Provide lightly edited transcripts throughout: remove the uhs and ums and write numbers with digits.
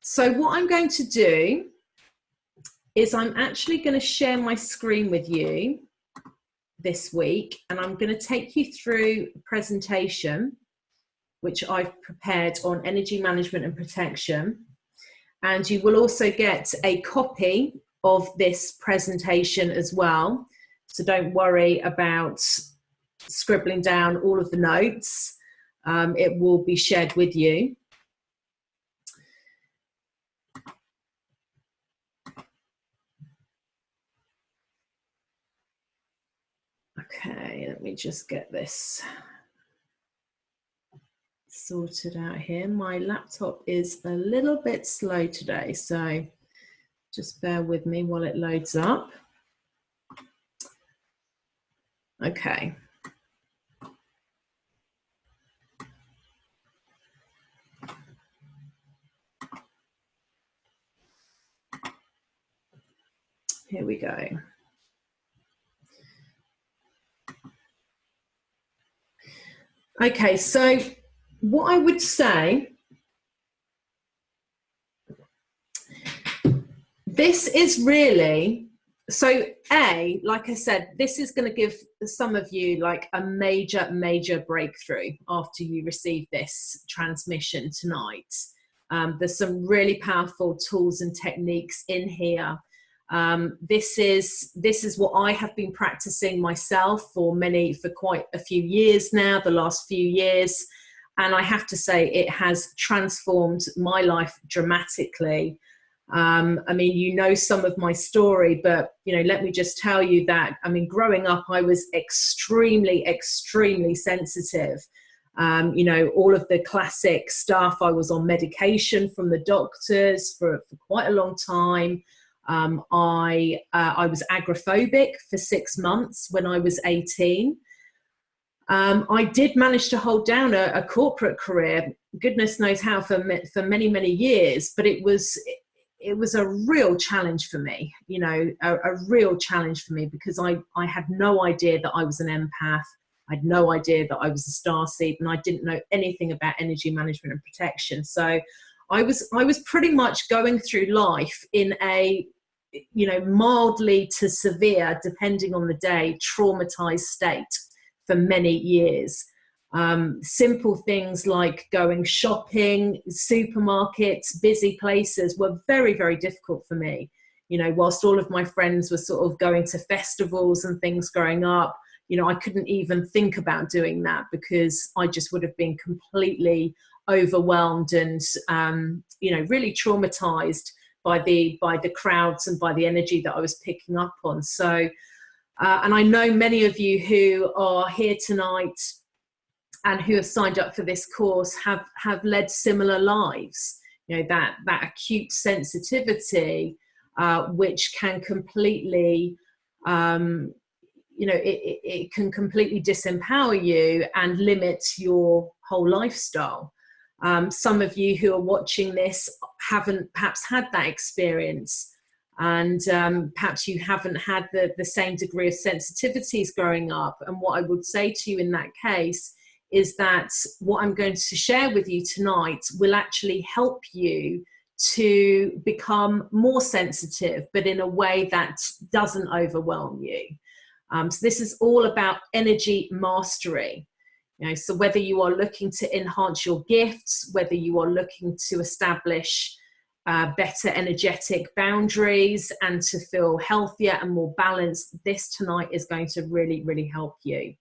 So what I'm going to do is I'm actually going to share my screen with you this week, and I'm going to take you through a presentation which I've prepared on energy management and protection. And you will also get a copy of this presentation as well. So don't worry about scribbling down all of the notes. It will be shared with you. Okay, let me just get this sorted out here. My laptop is a little bit slow today, so just bear with me while it loads up. Okay. Here we go. Okay, so what I would say, this is really, so like I said, this is going to give some of you like a major breakthrough after you receive this transmission tonight. There's some really powerful tools and techniques in here. This is what I have been practicing myself for quite a few years now, the last few years. And I have to say it has transformed my life dramatically. I mean, you know some of my story, but, you know, let me just tell you that, I mean, growing up, I was extremely sensitive. You know, all of the classic stuff. I was on medication from the doctors for quite a long time. I was agoraphobic for 6 months when I was 18. I did manage to hold down a corporate career, goodness knows how, for many years, but it was a real challenge for me, you know, a real challenge for me, because I had no idea that I was an empath. I had no idea that I was a starseed, and I didn't know anything about energy management and protection. So I was pretty much going through life in a, you know, mildly to severe, depending on the day, traumatized state for many years. Simple things like going shopping, supermarkets, busy places were very difficult for me. You know, whilst all of my friends were sort of going to festivals and things growing up, you know, I couldn't even think about doing that, because I just would have been completely overwhelmed and, you know, really traumatized by the crowds and by the energy that I was picking up on. So, and I know many of you who are here tonight and who have signed up for this course have led similar lives. You know, that acute sensitivity, which can completely, you know, it can completely disempower you and limit your whole lifestyle. Some of you who are watching this haven't perhaps had that experience, and perhaps you haven't had the same degree of sensitivities growing up. And what I would say to you in that case is that what I'm going to share with you tonight will actually help you to become more sensitive, but in a way that doesn't overwhelm you. So this is all about energy mastery. You know, so whether you are looking to enhance your gifts, whether you are looking to establish better energetic boundaries and to feel healthier and more balanced, this tonight is going to really help you.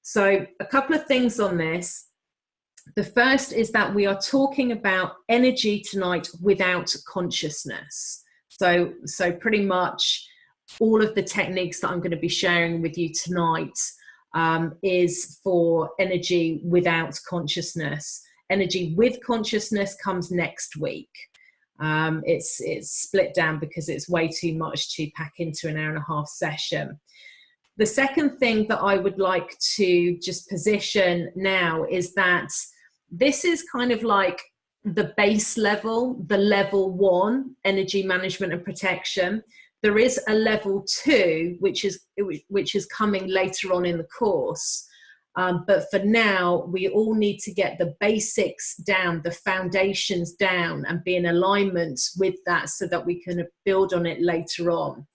So a couple of things on this. The first is that we are talking about energy tonight without consciousness. So pretty much all of the techniques that I'm going to be sharing with you tonight is for energy without consciousness. Energy with consciousness comes next week. It's split down because it's way too much to pack into an 1.5 hour session. The second thing that I would like to just position now is that this is kind of like the base level, the level 1, energy management and protection. There is a level 2, which is coming later on in the course. But for now, we all need to get the basics down, the foundations down, and be in alignment with that so that we can build on it later on.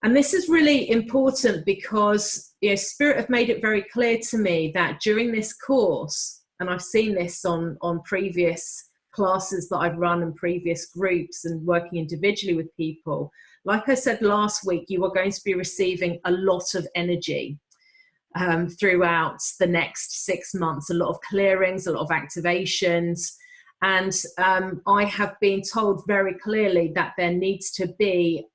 And this is really important because, you know, Spirit have made it very clear to me that during this course, and I've seen this on previous classes that I've run and previous groups and working individually with people, like I said last week, you are going to be receiving a lot of energy throughout the next 6 months, a lot of clearings, a lot of activations. And I have been told very clearly that there needs to be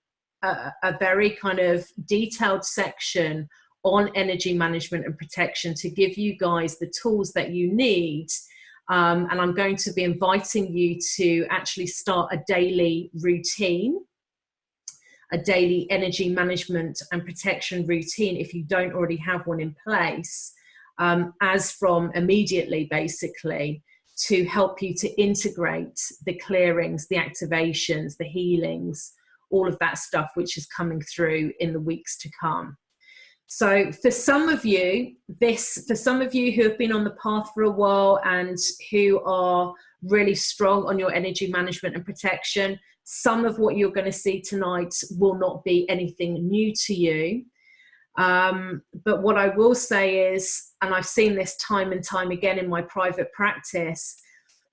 a very kind of detailed section on energy management and protection to give you guys the tools that you need. And I'm going to be inviting you to actually start a daily routine, a daily energy management and protection routine if you don't already have one in place, as from immediately, basically, to help you to integrate the clearings, the activations, the healings, all of that stuff which is coming through in the weeks to come. So for some of you who have been on the path for a while and who are really strong on your energy management and protection, some of what you're going to see tonight will not be anything new to you. But what I will say is, and I've seen this time and time again in my private practice,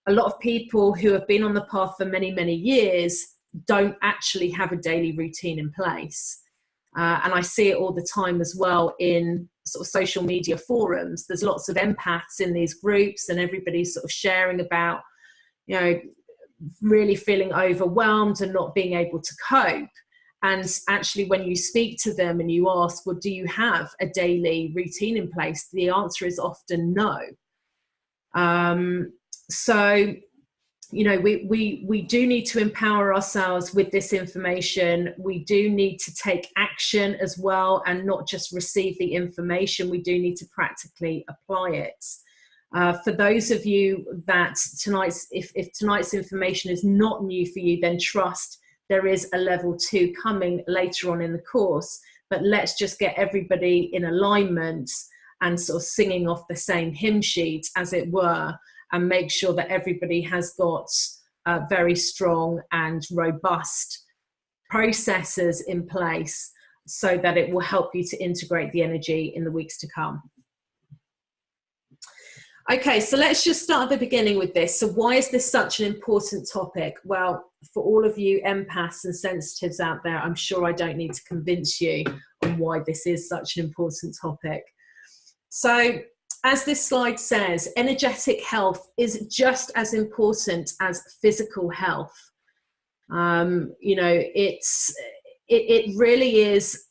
a lot of people who have been on the path for many, many years don't actually have a daily routine in place. And I see it all the time as well in sort of social media forums. There's lots of empaths in these groups and everybody's sort of sharing about, you know, really feeling overwhelmed and not being able to cope. And actually, when you speak to them and you ask, well, do you have a daily routine in place? The answer is often no. So, you know, we do need to empower ourselves with this information. We do need to take action as well and not just receive the information. We do need to practically apply it. For those of you that if tonight's information is not new for you, then trust there is a level 2 coming later on in the course. But let's just get everybody in alignment and sort of singing off the same hymn sheet, as it were, and make sure that everybody has got very strong and robust processes in place so that it will help you to integrate the energy in the weeks to come. Okay, so let's just start at the beginning with this. So why is this such an important topic? Well, for all of you empaths and sensitives out there, I'm sure I don't need to convince you on why this is such an important topic. So, as this slide says, energetic health is just as important as physical health. You know, it really is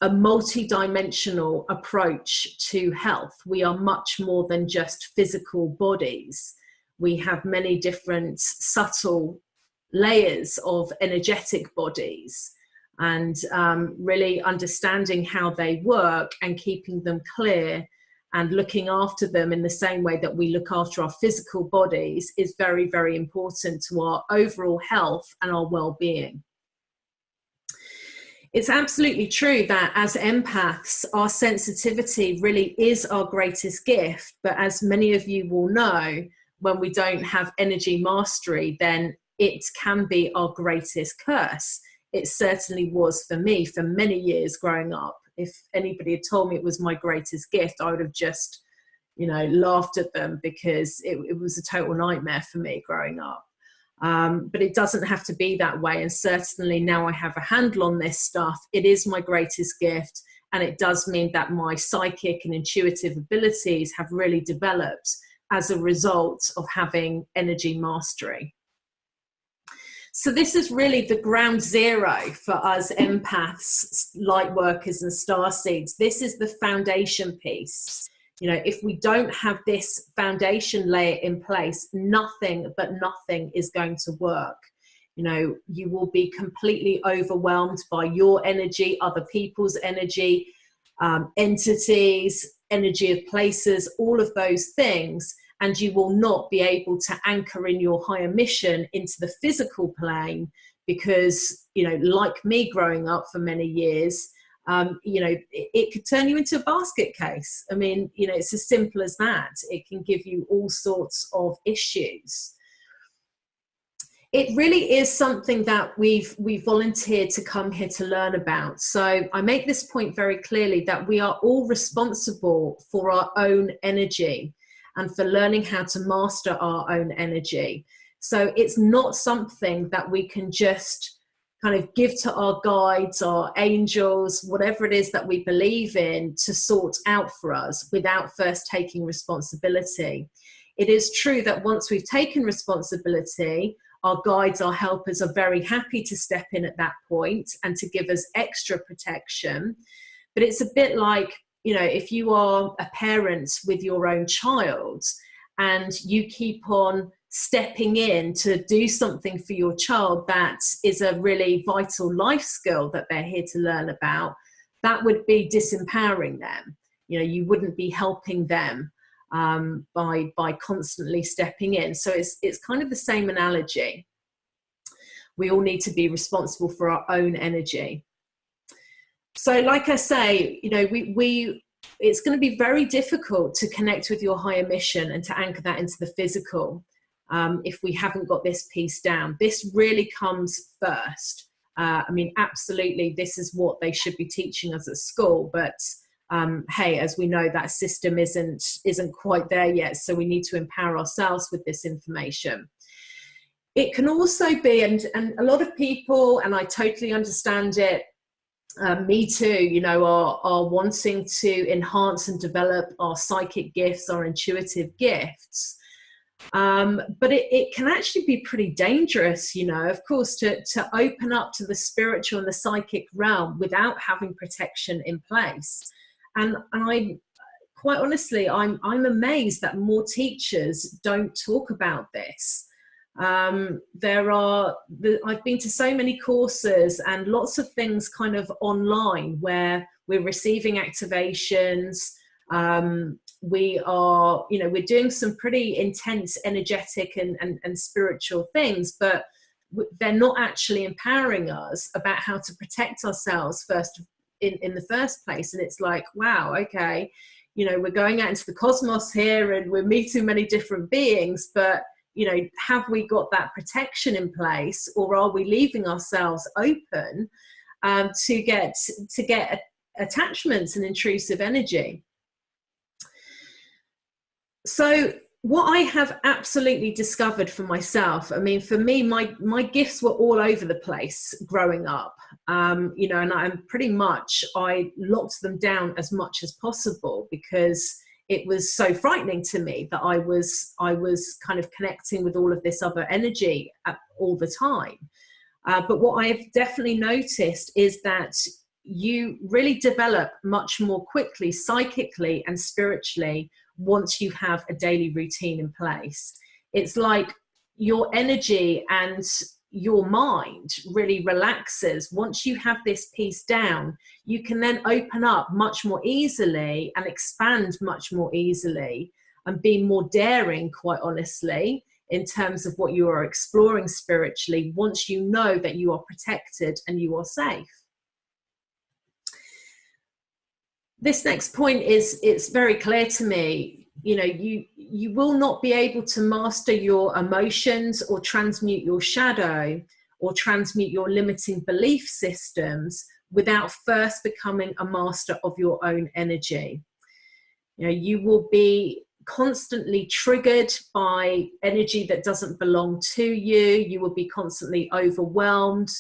a multi-dimensional approach to health. We are much more than just physical bodies. We have many different subtle layers of energetic bodies, and really understanding how they work and keeping them clear and looking after them in the same way that we look after our physical bodies is very, very important to our overall health and our well-being. It's absolutely true that as empaths, our sensitivity really is our greatest gift. But as many of you will know, when we don't have energy mastery, then it can be our greatest curse. It certainly was for me for many years growing up. If anybody had told me it was my greatest gift, I would have just, you know, laughed at them, because it was a total nightmare for me growing up. But it doesn't have to be that way. And certainly now I have a handle on this stuff. It is my greatest gift. And it does mean that my psychic and intuitive abilities have really developed as a result of having energy mastery. So this is really the ground zero for us empaths, light workers and starseeds. This is the foundation piece. You know, if we don't have this foundation layer in place, nothing is going to work. You know, you will be completely overwhelmed by your energy, other people's energy, entities, energy of places, all of those things. And you will not be able to anchor in your higher mission into the physical plane because, you know, like me growing up for many years, You know, it could turn you into a basket case. I mean, you know, it's as simple as that. It can give you all sorts of issues. It really is something that we've volunteered to come here to learn about. So I make this point very clearly, that we are all responsible for our own energy and for learning how to master our own energy. So it's not something that we can just kind of give to our guides, our angels, whatever it is that we believe in, to sort out for us without first taking responsibility. It is true that once we've taken responsibility, our guides, our helpers are very happy to step in at that point and to give us extra protection. But it's a bit like, you know, if you are a parent with your own child and you keep on stepping in to do something for your child that is a really vital life skill that they're here to learn about, that would be disempowering them. You know, you wouldn't be helping them by constantly stepping in. So it's kind of the same analogy. We all need to be responsible for our own energy. So like I say, you know, it's going to be very difficult to connect with your higher mission and to anchor that into the physical if we haven't got this piece down. This really comes first. I mean, absolutely, this is what they should be teaching us at school, but hey, as we know, that system isn't quite there yet, so we need to empower ourselves with this information. It can also be, and a lot of people, and I totally understand it, me too, you know, are wanting to enhance and develop our psychic gifts, our intuitive gifts. But it can actually be pretty dangerous, you know, of course, to open up to the spiritual and the psychic realm without having protection in place. And I, quite honestly, I'm amazed that more teachers don't talk about this. I've been to so many courses and lots of things kind of online where we're receiving activations. We are, you know, we're doing some pretty intense energetic and spiritual things, but they're not actually empowering us about how to protect ourselves in the first place. And it's like, wow, okay, you know, we're going out into the cosmos here and we're meeting many different beings, but, you know, have we got that protection in place, or are we leaving ourselves open to get attachments and intrusive energy? So what I have absolutely discovered for myself, I mean, for me, my gifts were all over the place growing up, you know, and I locked them down as much as possible because it was so frightening to me that I was kind of connecting with all of this other energy all the time. But what I've definitely noticed is that you really develop much more quickly, psychically and spiritually, once you have a daily routine in place. It's like your energy and your mind really relaxes. Once you have this piece down, you can then open up much more easily and expand much more easily and be more daring, quite honestly, in terms of what you are exploring spiritually, once you know that you are protected and you are safe. This next point it's very clear to me. You know, you will not be able to master your emotions or transmute your shadow or transmute your limiting belief systems without first becoming a master of your own energy. You know, you will be constantly triggered by energy that doesn't belong to you. You will be constantly overwhelmed.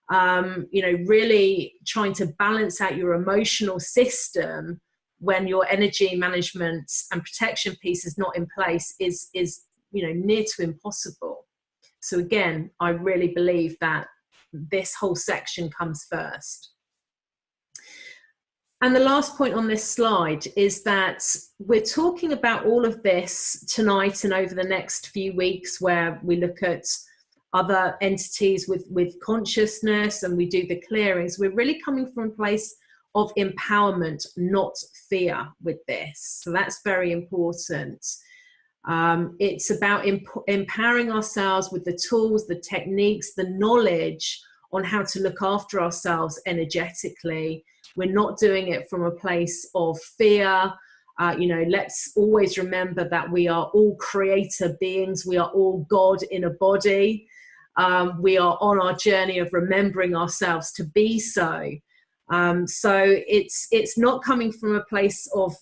You know, really trying to balance out your emotional system when your energy management and protection piece is not in place is you know, near to impossible. So again, I really believe that this whole section comes first. And the last point on this slide is that we're talking about all of this tonight and over the next few weeks, where we look at other entities with consciousness and we do the clearings. We're really coming from a place of empowerment, not fear with this. So that's very important. It's about empowering ourselves with the tools, the techniques, the knowledge on how to look after ourselves energetically. We're not doing it from a place of fear. You know, let's always remember that we are all creator beings. We are all God in a body. We are on our journey of remembering ourselves to be so. So it's not coming from a place of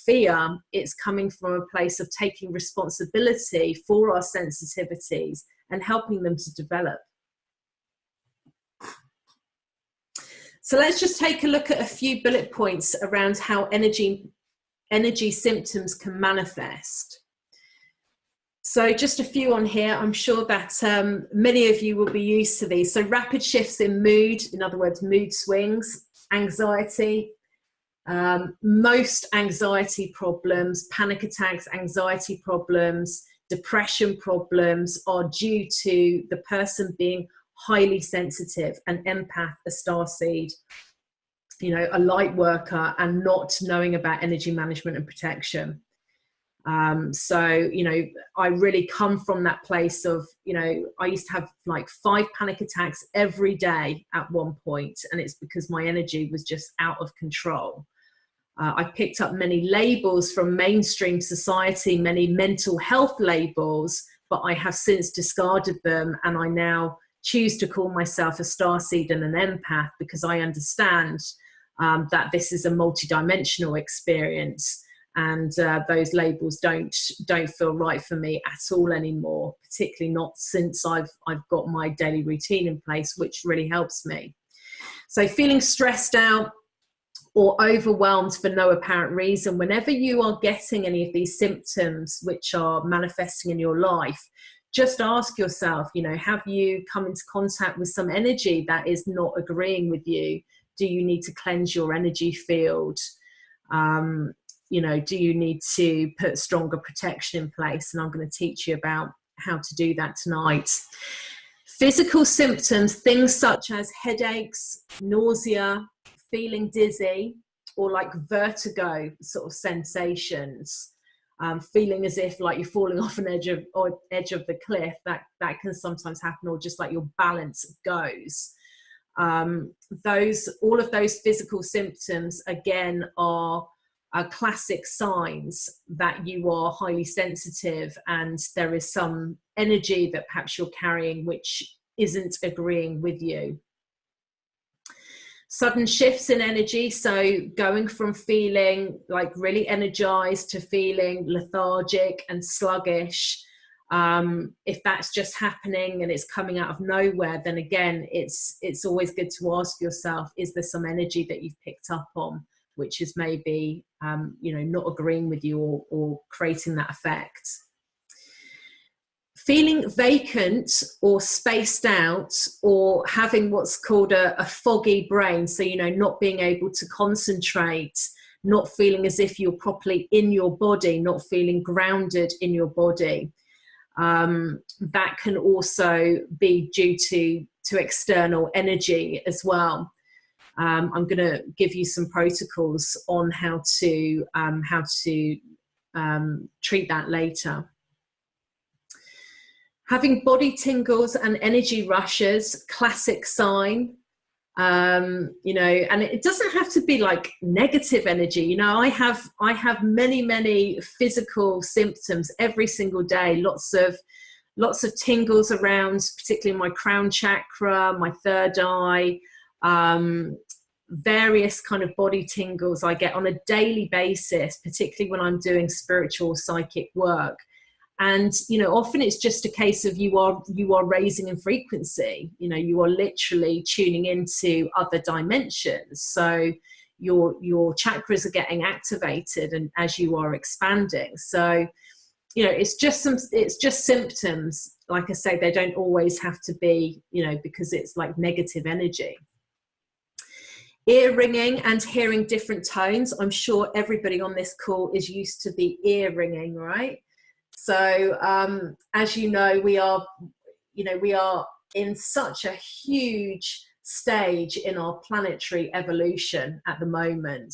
fear. It's coming from a place of taking responsibility for our sensitivities and helping them to develop. So let's just take a look at a few bullet points around how energy symptoms can manifest. So just a few on here. I'm sure that many of you will be used to these. So rapid shifts in mood, in other words, mood swings, anxiety, most anxiety problems, panic attacks, anxiety problems, depression problems are due to the person being highly sensitive, an empath, a starseed, you know, a light worker, and not knowing about energy management and protection. So, you know, I really come from that place of, you know, I used to have like 5 panic attacks every day at one point, and it's because my energy was just out of control. I picked up many labels from mainstream society, many mental health labels, but I have since discarded them, and I now choose to call myself a starseed and an empath, because I understand that this is a multidimensional experience, and those labels don't feel right for me at all anymore, particularly not since I've got my daily routine in place, which really helps me. So feeling stressed out or overwhelmed for no apparent reason, whenever you are getting any of these symptoms which are manifesting in your life, just ask yourself, you know, have you come into contact with some energy that is not agreeing with you? Do you need to cleanse your energy field? You know, do you need to put stronger protection in place? And I'm going to teach you about how to do that tonight. Physical symptoms, things such as headaches, nausea, feeling dizzy, or like vertigo sort of sensations, feeling as if like you're falling off an edge of the cliff, that can sometimes happen, or just like your balance goes. All of those physical symptoms again are classic signs that you are highly sensitive, and there is some energy that perhaps you're carrying which isn't agreeing with you. Sudden shifts in energy, so going from feeling like really energized to feeling lethargic and sluggish. If that's just happening and it's coming out of nowhere, then again, it's always good to ask yourself, is there some energy that you've picked up on which is maybe you know, not agreeing with you or creating that effect? Feeling vacant or spaced out, or having what's called a foggy brain, so, you know, not being able to concentrate, not feeling as if you're properly in your body, not feeling grounded in your body. That can also be due to external energy as well. I'm going to give you some protocols on how to treat that later. Having body tingles and energy rushes, classic sign. You know, and it doesn't have to be like negative energy. You know, I have many physical symptoms every single day. Lots of tingles around, particularly my crown chakra, my third eye. Various kind of body tingles I get on a daily basis, particularly when I'm doing spiritual psychic work. And, you know, often it's just a case of you are raising in frequency. You know, you are literally tuning into other dimensions. So your chakras are getting activated, and as you are expanding. So, you know, it's just symptoms. Like I say, they don't always have to be, you know, because it's like negative energy. Ear ringing and hearing different tones. I'm sure everybody on this call is used to the ear ringing, right? So as you know, we are in such a huge stage in our planetary evolution at the moment,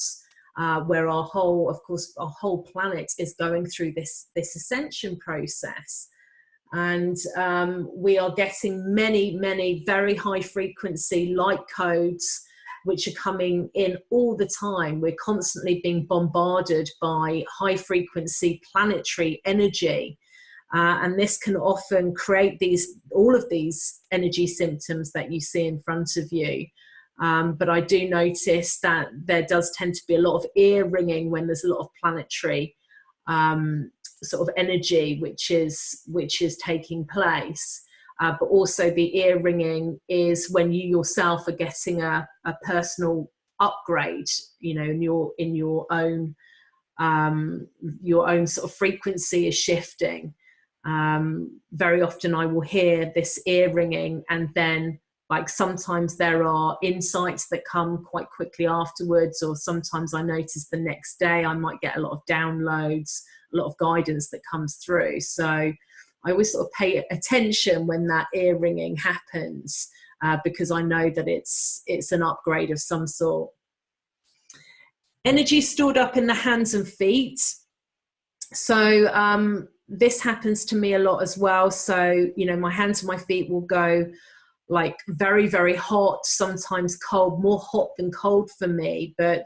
where our whole planet is going through this ascension process. And we are getting many, many very high frequency light codes which are coming in all the time. We're constantly being bombarded by high frequency planetary energy. And this can often create all of these energy symptoms that you see in front of you. But I do notice that there does tend to be a lot of ear ringing when there's a lot of planetary sort of energy which is taking place. But also the ear ringing is when you yourself are getting a personal upgrade, you know, in your own sort of frequency is shifting. Very often I will hear this ear ringing, and then like sometimes there are insights that come quite quickly afterwards, or sometimes I notice the next day I might get a lot of downloads, a lot of guidance that comes through. So I always sort of pay attention when that ear ringing happens, because I know that it's an upgrade of some sort. Energy stored up in the hands and feet. So this happens to me a lot as well. So, you know, my hands and my feet will go like very, very hot, sometimes cold, more hot than cold for me, but,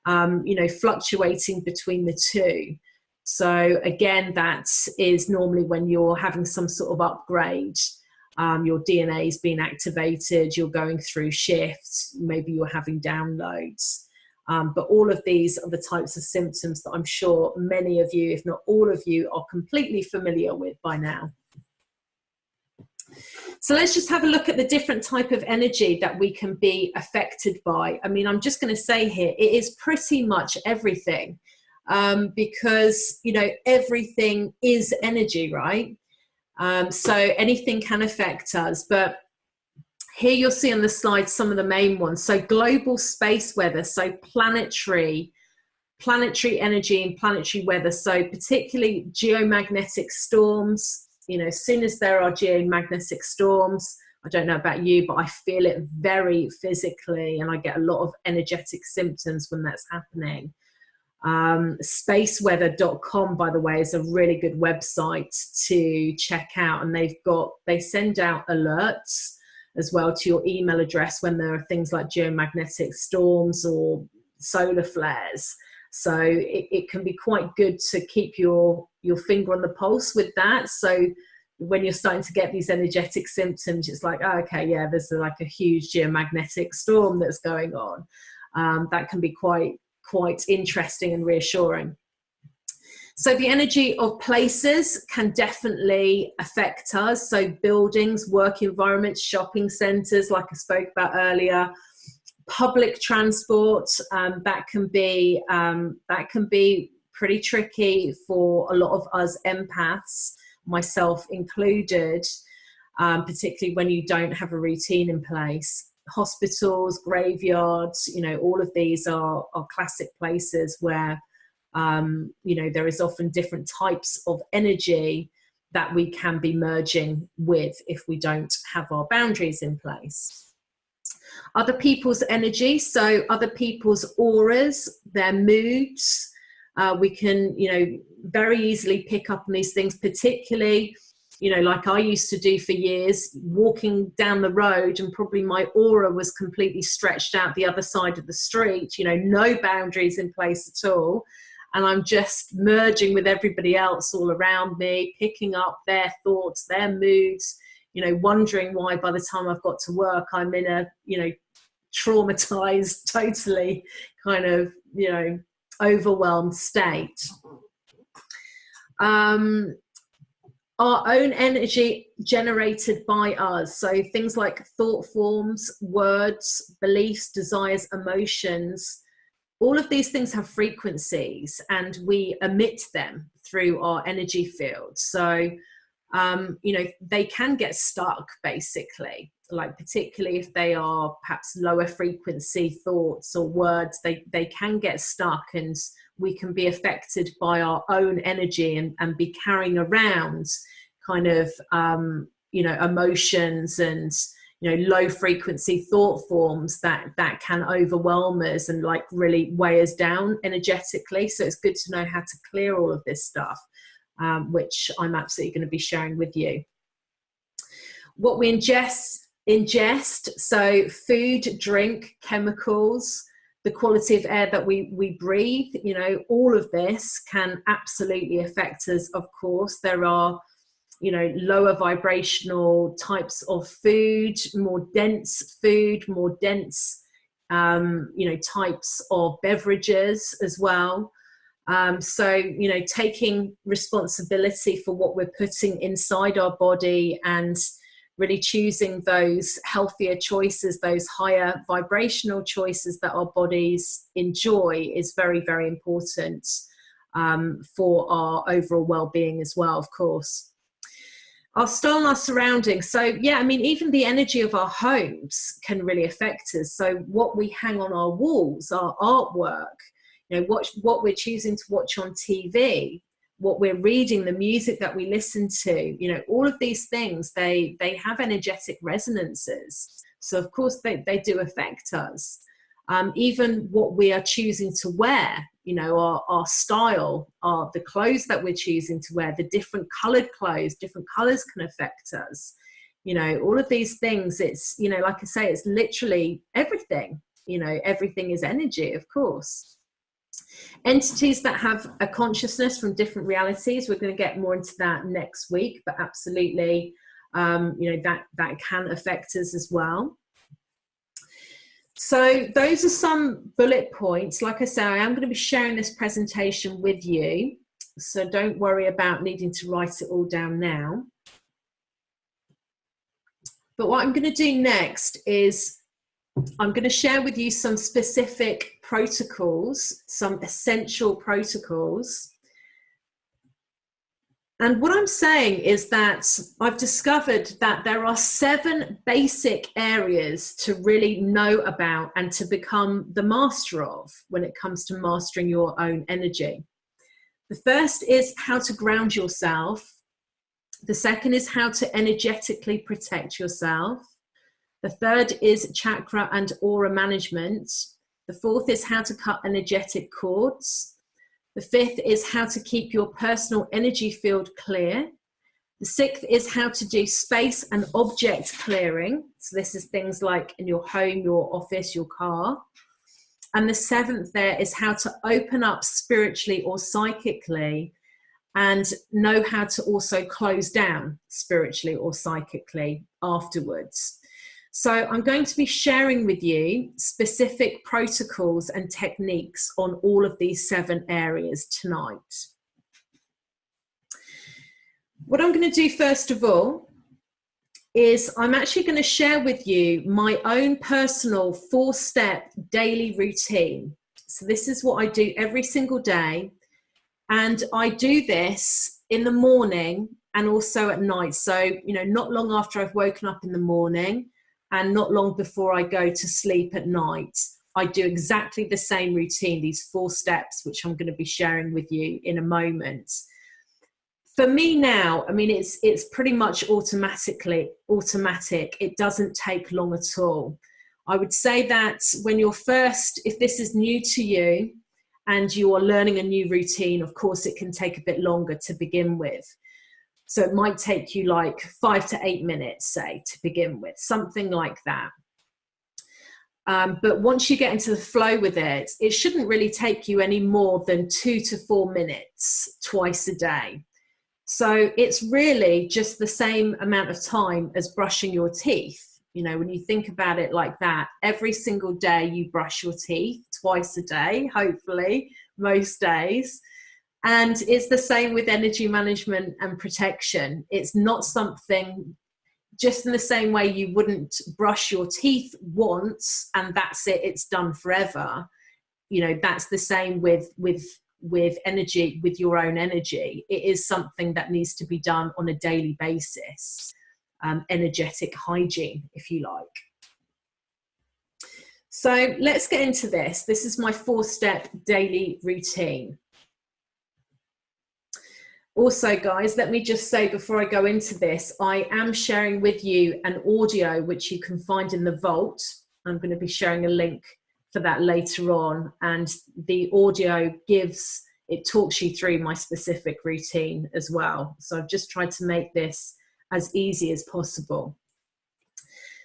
you know, fluctuating between the two. So again, that is normally when you're having some sort of upgrade. Your DNA is being activated, you're going through shifts, maybe you're having downloads. But all of these are the types of symptoms that I'm sure many of you, if not all of you, are completely familiar with by now. So let's just have a look at the different type of energy that we can be affected by. I mean, I'm just going to say here, it is pretty much everything, because, you know, everything is energy, right? So anything can affect us, but here you'll see on the slide some of the main ones. So global space weather, so planetary energy and planetary weather. So particularly geomagnetic storms. You know, as soon as there are geomagnetic storms, I don't know about you, but I feel it very physically, and I get a lot of energetic symptoms when that's happening. Spaceweather.com, by the way, is a really good website to check out, and they send out alerts as well to your email address when there are things like geomagnetic storms or solar flares. So it can be quite good to keep your finger on the pulse with that. So when you're starting to get these energetic symptoms, it's like, oh, okay, yeah, there's like a huge geomagnetic storm that's going on. That can be quite interesting and reassuring. So the energy of places can definitely affect us. So buildings, work environments, shopping centres, like I spoke about earlier, public transport, that can be pretty tricky for a lot of us empaths, myself included, particularly when you don't have a routine in place. Hospitals, graveyards, you know, all of these are classic places where, you know, there is often different types of energy that we can be merging with if we don't have our boundaries in place. Other people's energy, so other people's auras, their moods, we can, you know, very easily pick up on these things, particularly, you know, like I used to do for years, walking down the road and probably my aura was completely stretched out the other side of the street, you know, no boundaries in place at all. And I'm just merging with everybody else all around me, picking up their thoughts, their moods, you know, wondering why by the time I've got to work, I'm in a, you know, traumatized, totally kind of, you know, overwhelmed state. Our own energy generated by us. So things like thought forms, words, beliefs, desires, emotions, all of these things have frequencies and we emit them through our energy field. So, you know, they can get stuck basically, like particularly if they are perhaps lower frequency thoughts or words, they can get stuck and we can be affected by our own energy and be carrying around kind of, you know, emotions and, you know, low frequency thought forms that can overwhelm us and like really weigh us down energetically. So it's good to know how to clear all of this stuff. which I'm absolutely going to be sharing with you. What we ingest, so food, drink, chemicals, the quality of air that we breathe, all of this can absolutely affect us, of course. There are, lower vibrational types of food, more dense, types of beverages as well. So, taking responsibility for what we're putting inside our body and really choosing those healthier choices, those higher vibrational choices that our bodies enjoy is very, very important for our overall well-being as well, of course. Our style and our surroundings. So, even the energy of our homes can really affect us. So what we hang on our walls, our artwork, what we're choosing to watch on TV, what we're reading, the music that we listen to, all of these things, they have energetic resonances. So of course they do affect us. Even what we are choosing to wear, our style, the clothes that we're choosing to wear, the different colored clothes, different colors can affect us. All of these things, it's, like I say, it's literally everything. Everything is energy, of course. Entities that have a consciousness from different realities, we're going to get more into that next week, but absolutely, that can affect us as well. So those are some bullet points. Like I say, I am going to be sharing this presentation with you, so don't worry about needing to write it all down now. But what I'm going to do next is I'm going to share with you some specific protocols, some essential protocols. And what I'm saying is that I've discovered that there are 7 basic areas to really know about and to become the master of when it comes to mastering your own energy. The first is how to ground yourself. The second is how to energetically protect yourself. The third is chakra and aura management. The fourth is how to cut energetic cords. The fifth is how to keep your personal energy field clear. The sixth is how to do space and object clearing. So this is things like in your home, your office, your car. And the seventh there is how to open up spiritually or psychically and know how to also close down spiritually or psychically afterwards. So I'm going to be sharing with you specific protocols and techniques on all of these 7 areas tonight. What I'm going to do first of all is I'm actually going to share with you my own personal 4-step daily routine. So this is what I do every single day. And I do this in the morning and also at night. So, not long after I've woken up in the morning, and not long before I go to sleep at night, I do exactly the same routine, these 4 steps, which I'm going to be sharing with you in a moment. For me now, it's pretty much automatic. It doesn't take long at all. I would say that when you're first, if this is new to you and you are learning a new routine, of course, it can take a bit longer to begin with. So it might take you like 5 to 8 minutes, say, to begin with, something like that. But once you get into the flow with it, it shouldn't really take you any more than 2 to 4 minutes twice a day. So it's really just the same amount of time as brushing your teeth. When you think about it like that, every single day you brush your teeth twice a day, hopefully, most days. And it's the same with energy management and protection. It's not something, just in the same way you wouldn't brush your teeth once and that's it, it's done forever. That's the same with energy, with your own energy. It is something that needs to be done on a daily basis. Energetic hygiene, if you like. So let's get into this. This is my 4-step daily routine. Also, guys, let me just say before I go into this, I am sharing with you an audio which you can find in the vault. I'm going to be sharing a link for that later on. And the audio gives it talks you through my specific routine as well. So I've just tried to make this as easy as possible.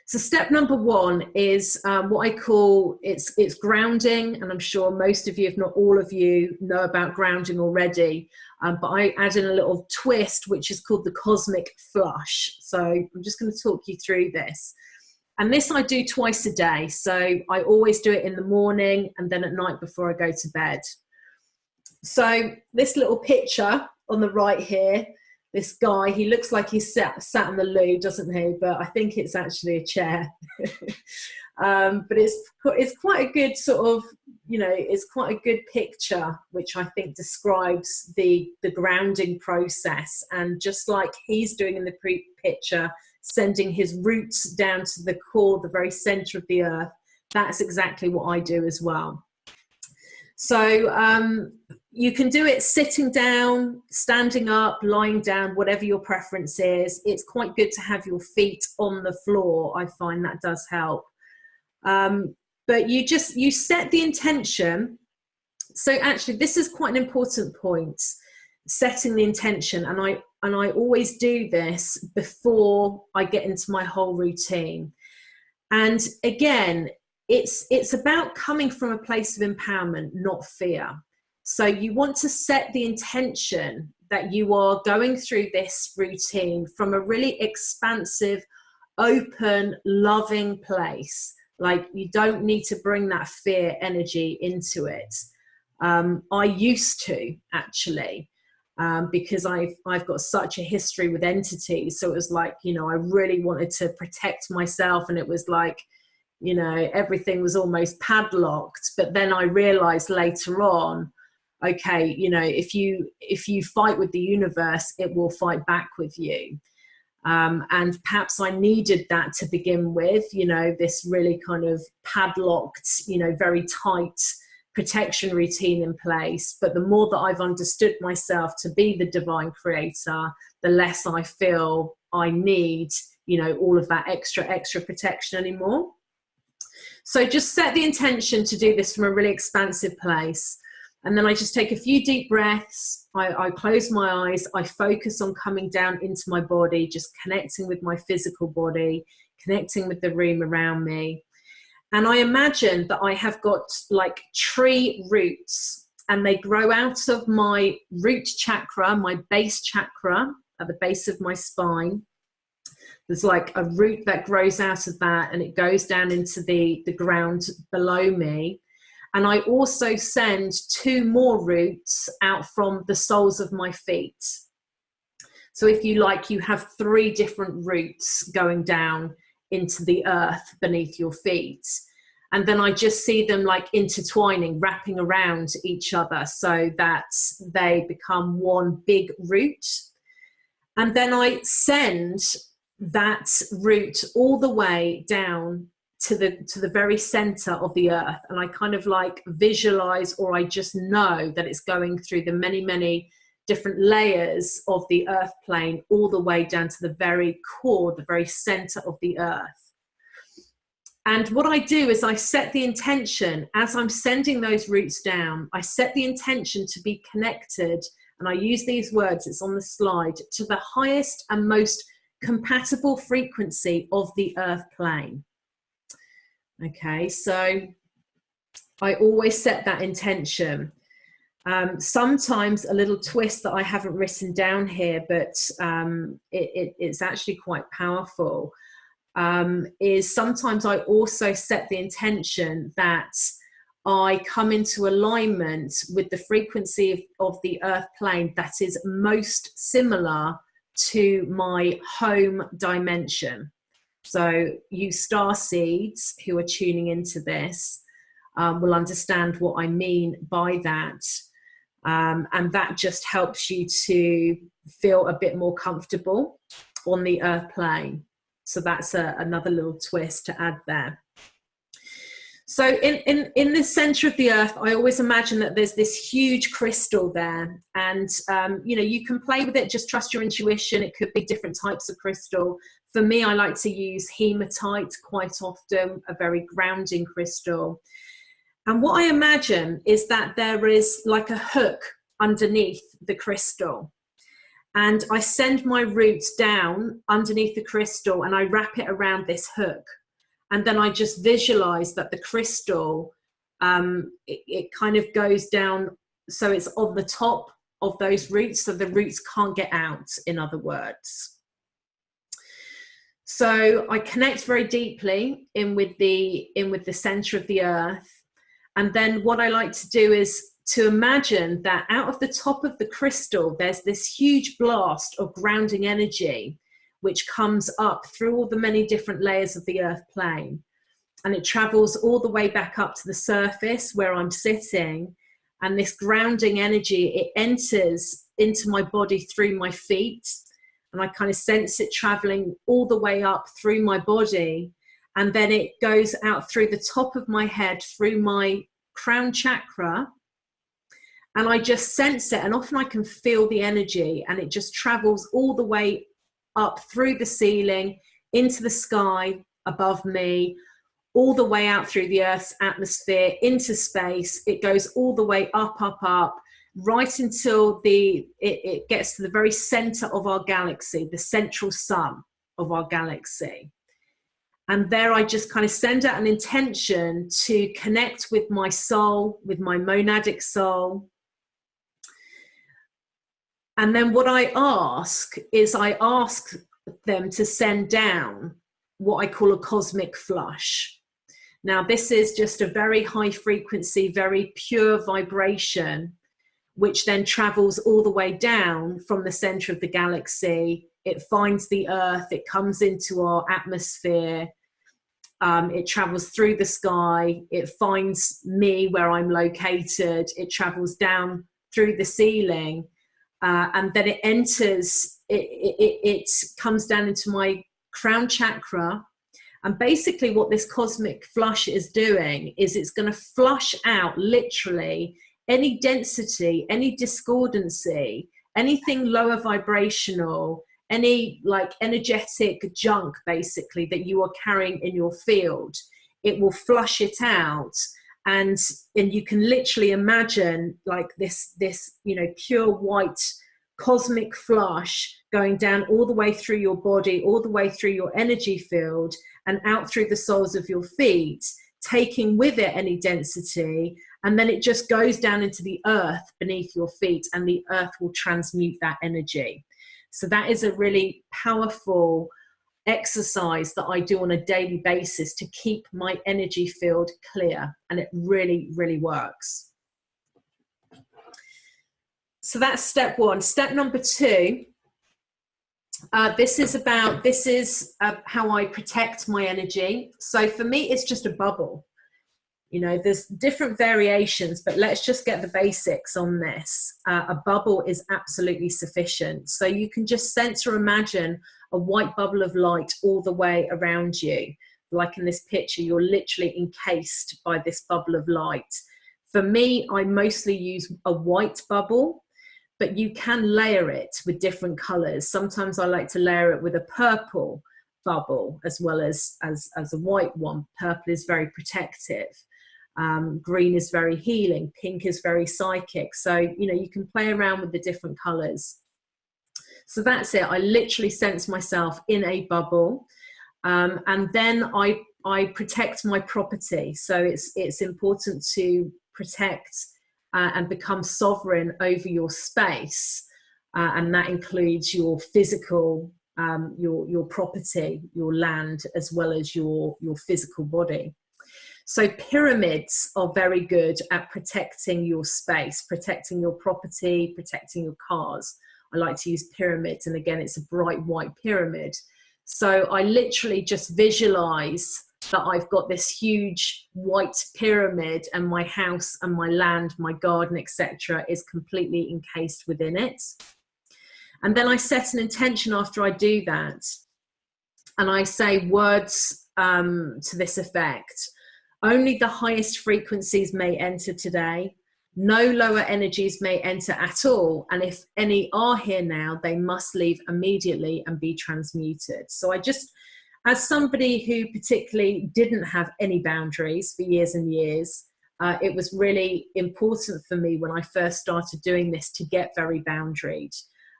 So step number one is what I call, it's grounding, and I'm sure most of you, if not all of you, know about grounding already, but I add in a little twist, which is called the cosmic flush. So I'm just going to talk you through this. And this I do twice a day. So I always do it in the morning and then at night before I go to bed. So this little picture on the right here, this guy, he looks like he's sat in the loo, doesn't he? But I think it's actually a chair. But it's quite a good sort of, it's quite a good picture, which I think describes the grounding process. And just like he's doing in the picture, sending his roots down to the core, the very center of the earth, that's exactly what I do as well. So you can do it sitting down, standing up, lying down, whatever your preference is. It's quite good to have your feet on the floor. I find that does help. But you set the intention. So actually, this is quite an important point, setting the intention. And I always do this before I get into my whole routine. And again, it's about coming from a place of empowerment, not fear. So you want to set the intention that you are going through this routine from a really expansive, open, loving place. Like, you don't need to bring that fear energy into it. I used to, actually, because I've got such a history with entities. So it was like, I really wanted to protect myself, and it was like, everything was almost padlocked. But then I realized later on, okay, if you fight with the universe, it will fight back with you. And perhaps I needed that to begin with, this really kind of padlocked, very tight protection routine in place. But the more that I've understood myself to be the divine creator, the less I feel I need, all of that extra protection anymore. So just set the intention to do this from a really expansive place. And then I just take a few deep breaths. I close my eyes. I focus on coming down into my body, just connecting with my physical body, connecting with the room around me. And I imagine that I have got like tree roots, and they grow out of my root chakra, my base chakra at the base of my spine. There's like a root that grows out of that, and it goes down into the ground below me. And I also send 2 more roots out from the soles of my feet. So if you like, you have 3 different roots going down into the earth beneath your feet. And then I just see them like intertwining, wrapping around each other so that they become one big root. And then I send that root all the way down to the very center of the earth. And I kind of like visualize, or I just know that it's going through the many different layers of the earth plane, all the way down to the very core, the very center of the earth. And what I do is I set the intention as I'm sending those roots down. I set the intention to be connected, and I use these words, it's on the slide, to the highest and most compatible frequency of the earth plane. Okay, so I always set that intention. Sometimes a little twist that I haven't written down here, but it's actually quite powerful, is sometimes I also set the intention that I come into alignment with the frequency of the earth plane that is most similar to my home dimension. So you star seeds who are tuning into this will understand what I mean by that. And that just helps you to feel a bit more comfortable on the earth plane. So that's another little twist to add there. So in the center of the earth, I always imagine that there's this huge crystal there. And, you can play with it, just trust your intuition. It could be different types of crystal. For me, I like to use hematite quite often, a very grounding crystal. And what I imagine is that there is like a hook underneath the crystal. And I send my roots down underneath the crystal and I wrap it around this hook. And then I just visualize that the crystal, it kind of goes down, so it's on the top of those roots, so the roots can't get out, in other words. So I connect very deeply in with the center of the earth. And then what I like to do is to imagine that out of the top of the crystal, there's this huge blast of grounding energy, which comes up through all the many different layers of the earth plane. And it travels all the way back up to the surface where I'm sitting. And this grounding energy, it enters into my body through my feet. And I kind of sense it traveling all the way up through my body. And then it goes out through the top of my head, through my crown chakra. And I just sense it. And often I can feel the energy, and it just travels all the way up through the ceiling, into the sky above me, all the way out through the Earth's atmosphere, into space. It goes all the way up, up, up, right until it gets to the very center of our galaxy, the central sun of our galaxy. And there I just kind of send out an intention to connect with my soul, with my monadic soul. And then what I ask is, I ask them to send down what I call a cosmic flush. Now, this is just a very high frequency, very pure vibration, which then travels all the way down from the center of the galaxy. It finds the earth, it comes into our atmosphere, it travels through the sky, it finds me where I'm located, it travels down through the ceiling, and then it enters, it comes down into my crown chakra. And basically what this cosmic flush is doing is it's going to flush out literally any density, any discordancy, anything lower vibrational, any like energetic junk basically that you are carrying in your field. It will flush it out. And you can literally imagine like this, you know, pure white cosmic flush going down all the way through your body, all the way through your energy field, and out through the soles of your feet, taking with it any density, and then it just goes down into the earth beneath your feet, and the earth will transmute that energy. So that is a really powerful exercise that I do on a daily basis to keep my energy field clear, and it really, really works. So that's step one. Step number two, this is how I protect my energy. So for me, it's just a bubble. You know, there's different variations, but let's just get the basics on this. A bubble is absolutely sufficient. So you can just sense or imagine a white bubble of light all the way around you. Like in this picture, you're literally encased by this bubble of light. For me, I mostly use a white bubble, but you can layer it with different colors. Sometimes I like to layer it with a purple bubble as well as a white one. Purple is very protective. Green is very healing. Pink is very psychic. So, you know, you can play around with the different colors. So that's it. I literally sense myself in a bubble. And then I protect my property. So it's important to protect and become sovereign over your space. And that includes your physical, your property, your land, as well as your physical body. So pyramids are very good at protecting your space, protecting your property, protecting your cars. I like to use pyramids, and again, it's a bright white pyramid. So I literally just visualize that I've got this huge white pyramid, and my house and my land, my garden, etc., is completely encased within it. And then I set an intention after I do that, and I say words to this effect. Only the highest frequencies may enter today. No lower energies may enter at all. And if any are here now, they must leave immediately and be transmuted. So I just, as somebody who particularly didn't have any boundaries for years and years, It was really important for me when I first started doing this to get very boundaried.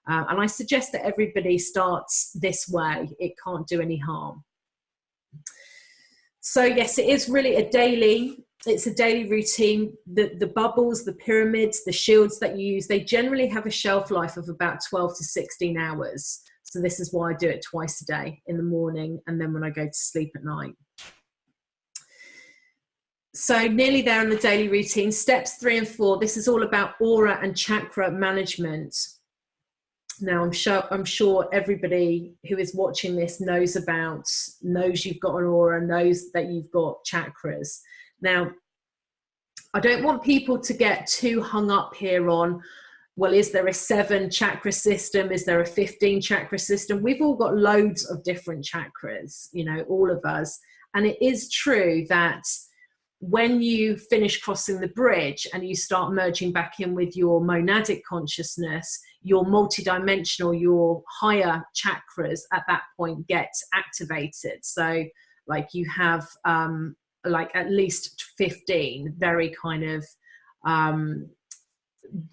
And I suggest that everybody starts this way. It can't do any harm. So yes, it is really it's a daily routine. The bubbles, the pyramids, the shields that you use, they generally have a shelf life of about 12 to 16 hours. So this is why I do it twice a day, in the morning and then when I go to sleep at night. So nearly there on the daily routine. Steps 3 and 4, this is all about aura and chakra management. Now, I'm sure everybody who is watching this knows you've got an aura, knows that you've got chakras. Now, I don't want people to get too hung up here on, well, is there a 7 chakra system? Is there a 15 chakra system? We've all got loads of different chakras, you know, all of us. And it is true that when you finish crossing the bridge and you start merging back in with your monadic consciousness, your multidimensional, your higher chakras at that point get activated. So like you have like at least 15 very kind of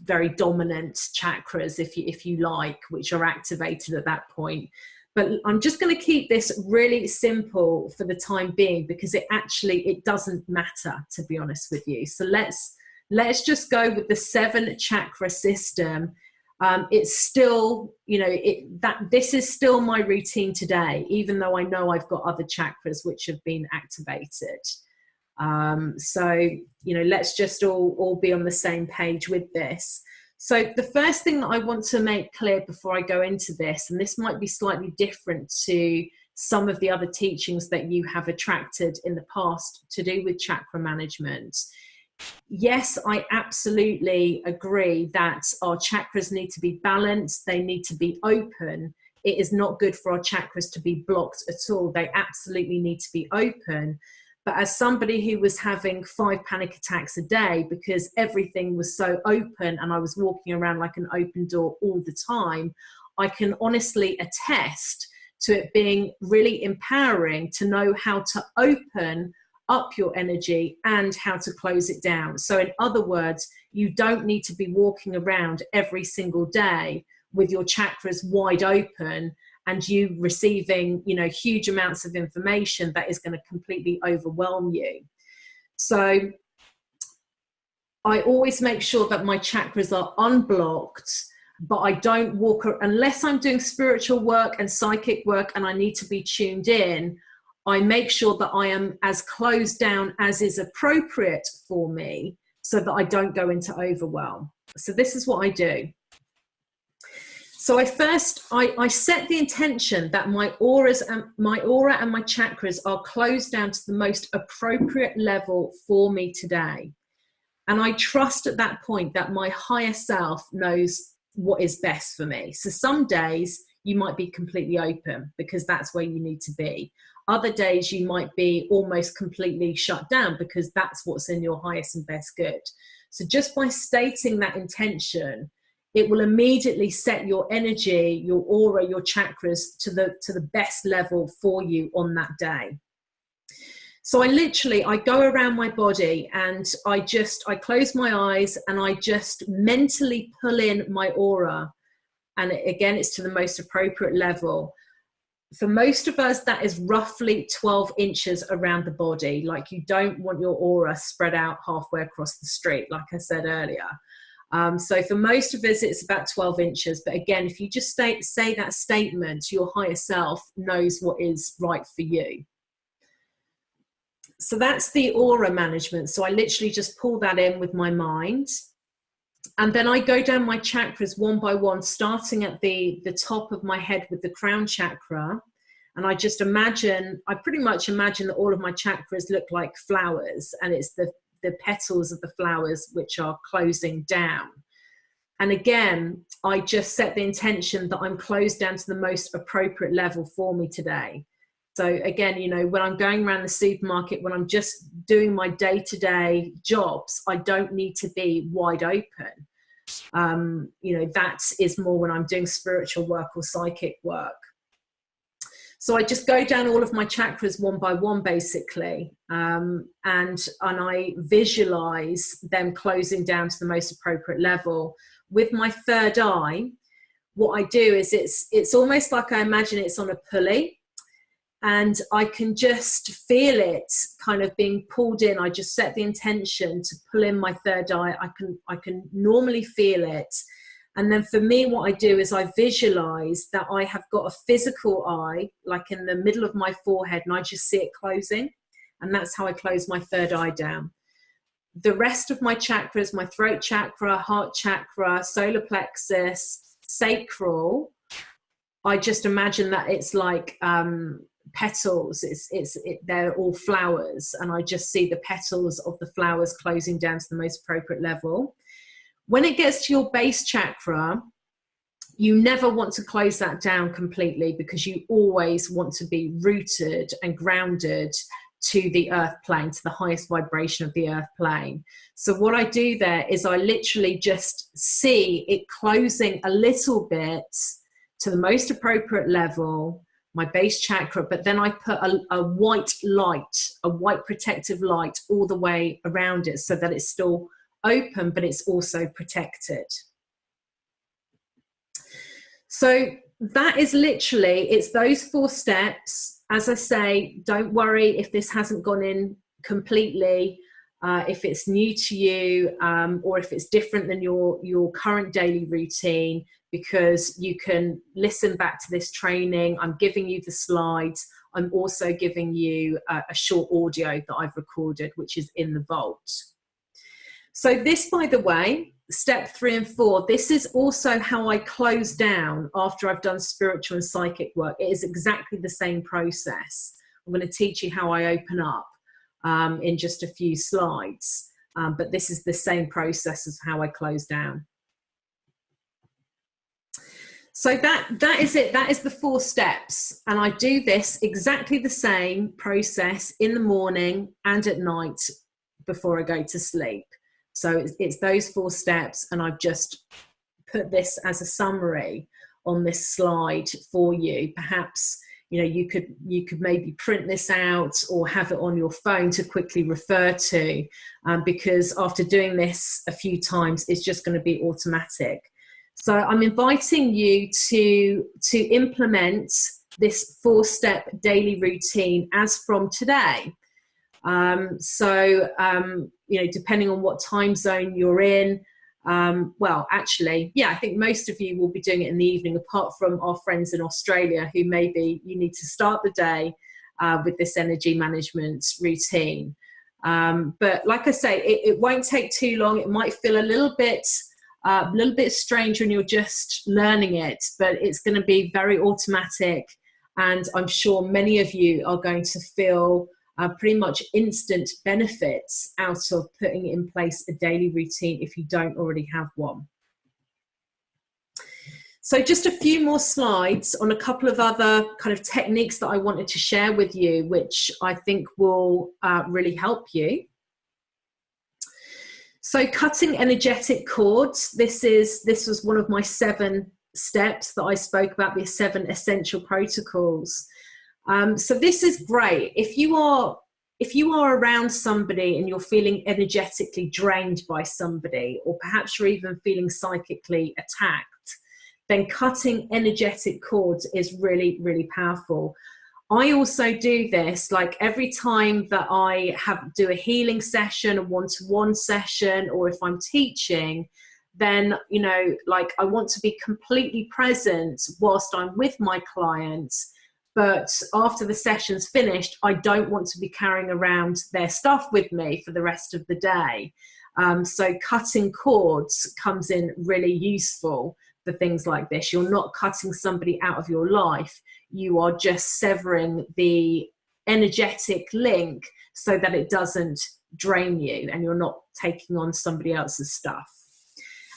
very dominant chakras, if you like, which are activated at that point. But I'm just going to keep this really simple for the time being, because it doesn't matter, to be honest with you. So let's just go with the 7 chakra system. It's still, you know, this is still my routine today, even though I know I've got other chakras which have been activated. So, you know, let's just all be on the same page with this. So the first thing that I want to make clear before I go into this, and this might be slightly different to some of the other teachings that you have attracted in the past to do with chakra management. Yes, I absolutely agree that our chakras need to be balanced. They need to be open. It is not good for our chakras to be blocked at all. They absolutely need to be open. But as somebody who was having 5 panic attacks a day because everything was so open and I was walking around like an open door all the time, I can honestly attest to it being really empowering to know how to open up your energy and how to close it down. So in other words, you don't need to be walking around every single day with your chakras wide open and you receiving, you know, huge amounts of information that is going to completely overwhelm you. So I always make sure that my chakras are unblocked, but I don't walk, unless I'm doing spiritual work and psychic work and I need to be tuned in, I make sure that I am as closed down as is appropriate for me so that I don't go into overwhelm. So this is what I do. So I set the intention that my aura and my chakras are closed down to the most appropriate level for me today. And I trust at that point that my higher self knows what is best for me. So some days you might be completely open because that's where you need to be. Other days you might be almost completely shut down because that's what's in your highest and best good. So just by stating that intention, it will immediately set your energy, your aura, your chakras to the best level for you on that day. So I go around my body and I close my eyes and I just mentally pull in my aura. And again, it's to the most appropriate level. For most of us, that is roughly 12 inches around the body. Like you don't want your aura spread out halfway across the street, like I said earlier. So for most of us, it's about 12 inches. But again, if you just say that statement, your higher self knows what is right for you. So that's the aura management. So I literally just pull that in with my mind. And then I go down my chakras one by one, starting at the top of my head with the crown chakra. And I pretty much imagine that all of my chakras look like flowers, and it's the petals of the flowers which are closing down. And again, I just set the intention that I'm closed down to the most appropriate level for me today. So again, you know, when I'm going around the supermarket, when I'm just doing my day-to-day jobs, I don't need to be wide open. You know, that is more when I'm doing spiritual work or psychic work. So I just go down all of my chakras one by one, basically, and I visualize them closing down to the most appropriate level. With my third eye, what I do is it's almost like I imagine it's on a pulley, and I can just feel it kind of being pulled in. I just set the intention to pull in my third eye. I can normally feel it. And then for me, what I do is I visualize that I have got a physical eye, like in the middle of my forehead, and I just see it closing. And that's how I close my third eye down. The rest of my chakras, my throat chakra, heart chakra, solar plexus, sacral, I just imagine that it's like petals. They're all flowers, and I just see the petals of the flowers closing down to the most appropriate level. When it gets to your base chakra, you never want to close that down completely, because you always want to be rooted and grounded to the earth plane, to the highest vibration of the earth plane. So what I do there is I literally just see it closing a little bit to the most appropriate level, my base chakra, but then I put a white light, a white protective light all the way around it, so that it's still open, but it's also protected. So that is literally, it's those 4 steps. As I say, don't worry if this hasn't gone in completely, if it's new to you, or if it's different than your current daily routine, because you can listen back to this training. I'm giving you the slides. I'm also giving you a short audio that I've recorded, which is in the vault. So this, by the way, step 3 and 4, this is also how I close down after I've done spiritual and psychic work. It is exactly the same process. I'm going to teach you how I open up in just a few slides, but this is the same process as how I close down. So that is it. That is the 4 steps. And I do this exactly the same process in the morning and at night before I go to sleep. So it's those 4 steps, and I've just put this as a summary on this slide for you. Perhaps, you know, you could maybe print this out or have it on your phone to quickly refer to, because after doing this a few times, it's just going to be automatic. So I'm inviting you to implement this 4-step daily routine as from today. You know, depending on what time zone you're in, well, actually, yeah, I think most of you will be doing it in the evening, apart from our friends in Australia, who maybe you need to start the day with this energy management routine. But like I say, it won't take too long. It might feel a little bit strange when you're just learning it, but it's going to be very automatic. And I'm sure many of you are going to feel pretty much instant benefits out of putting in place a daily routine if you don't already have one. So just a few more slides on a couple of other kind of techniques that I wanted to share with you, which I think will really help you. So cutting energetic cords, this was one of my 7 steps that I spoke about, the 7 essential protocols. So this is great. If you are around somebody and you're feeling energetically drained by somebody, or perhaps you're even feeling psychically attacked, then cutting energetic cords is really, really powerful. I also do this, like every time that I do a healing session, a one-to-one session, or if I'm teaching, then, you know, like I want to be completely present whilst I'm with my clients. But after the session's finished, I don't want to be carrying around their stuff with me for the rest of the day. So cutting cords comes in really useful for things like this. You're not cutting somebody out of your life. You are just severing the energetic link so that it doesn't drain you and you're not taking on somebody else's stuff.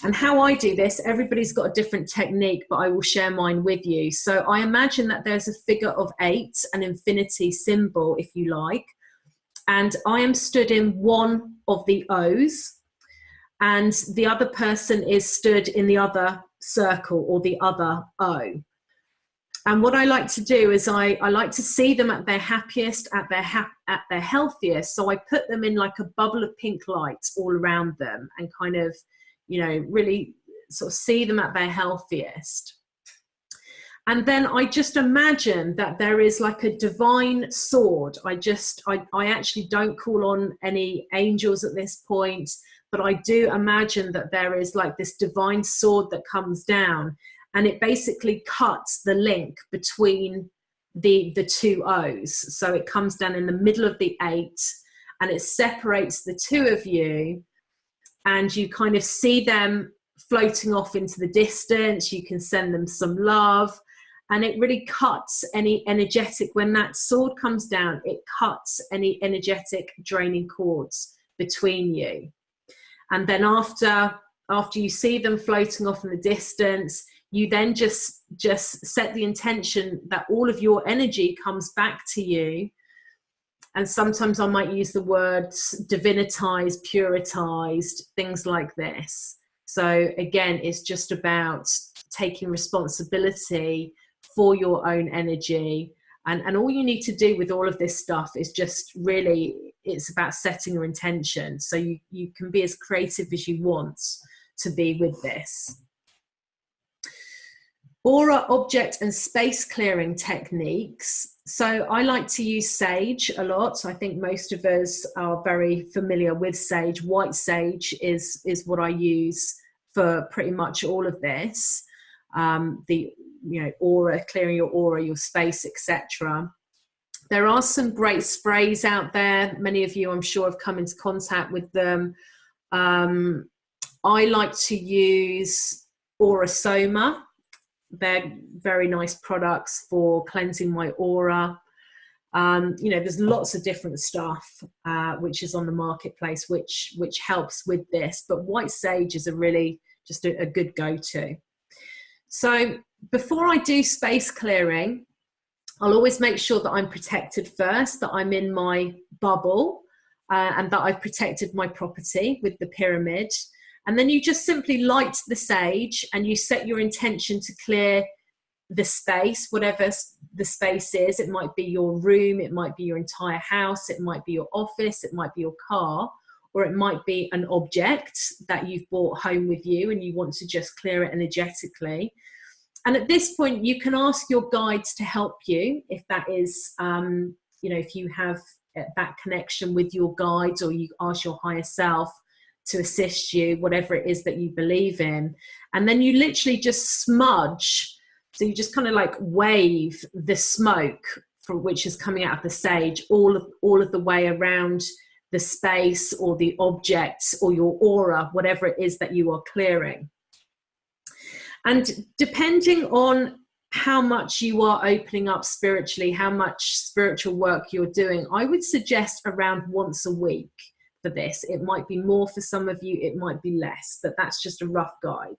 And how I do this, everybody's got a different technique, but I will share mine with you. So I imagine that there's a figure of 8, an infinity symbol, if you like. And I am stood in one of the O's, and the other person is stood in the other circle or the other O. And what I like to do is I like to see them at their happiest, at their healthiest. So I put them in like a bubble of pink light all around them and kind of, you know, really sort of see them at their healthiest. And then I just imagine that there is like a divine sword. I actually don't call on any angels at this point, but I do imagine that there is like this divine sword that comes down, and it basically cuts the link between the two O's. So it comes down in the middle of the 8 and it separates the two of you, and you kind of see them floating off into the distance. You can send them some love. And it really cuts any energetic, when that sword comes down, it cuts any energetic draining cords between you. And then after you see them floating off in the distance, you then just set the intention that all of your energy comes back to you. And sometimes I might use the words divinitized, puritized, things like this. So again, it's just about taking responsibility for your own energy. And all you need to do with all of this stuff is just really, it's about setting your intention. So you can be as creative as you want to be with this. Aura, object and space clearing techniques. So I like to use sage a lot. I think most of us are very familiar with sage. White sage is what I use for pretty much all of this. Aura, clearing your aura, your space, etc. There are some great sprays out there. Many of you, I'm sure, have come into contact with them. I like to use Aurasoma. They're very nice products for cleansing my aura. There's lots of different stuff which is on the marketplace which helps with this, but white sage is a really just a good go-to. So before I do space clearing, I'll always make sure that I'm protected first, that I'm in my bubble, and that I've protected my property with the pyramid. And then you just simply light the sage and you set your intention to clear the space, whatever the space is. It might be your room, it might be your entire house, it might be your office, it might be your car, or it might be an object that you've brought home with you and you want to just clear it energetically. And at this point, you can ask your guides to help you if that is, if you have that connection with your guides, or you ask your higher self to assist you, whatever it is that you believe in. And then you literally just smudge. So you just kind of like wave the smoke from which is coming out of the sage all of the way around the space or the objects or your aura, whatever it is that you are clearing. And depending on how much you are opening up spiritually, how much spiritual work you're doing, I would suggest around once a week for this. It might be more for some of you, it might be less, but that's just a rough guide.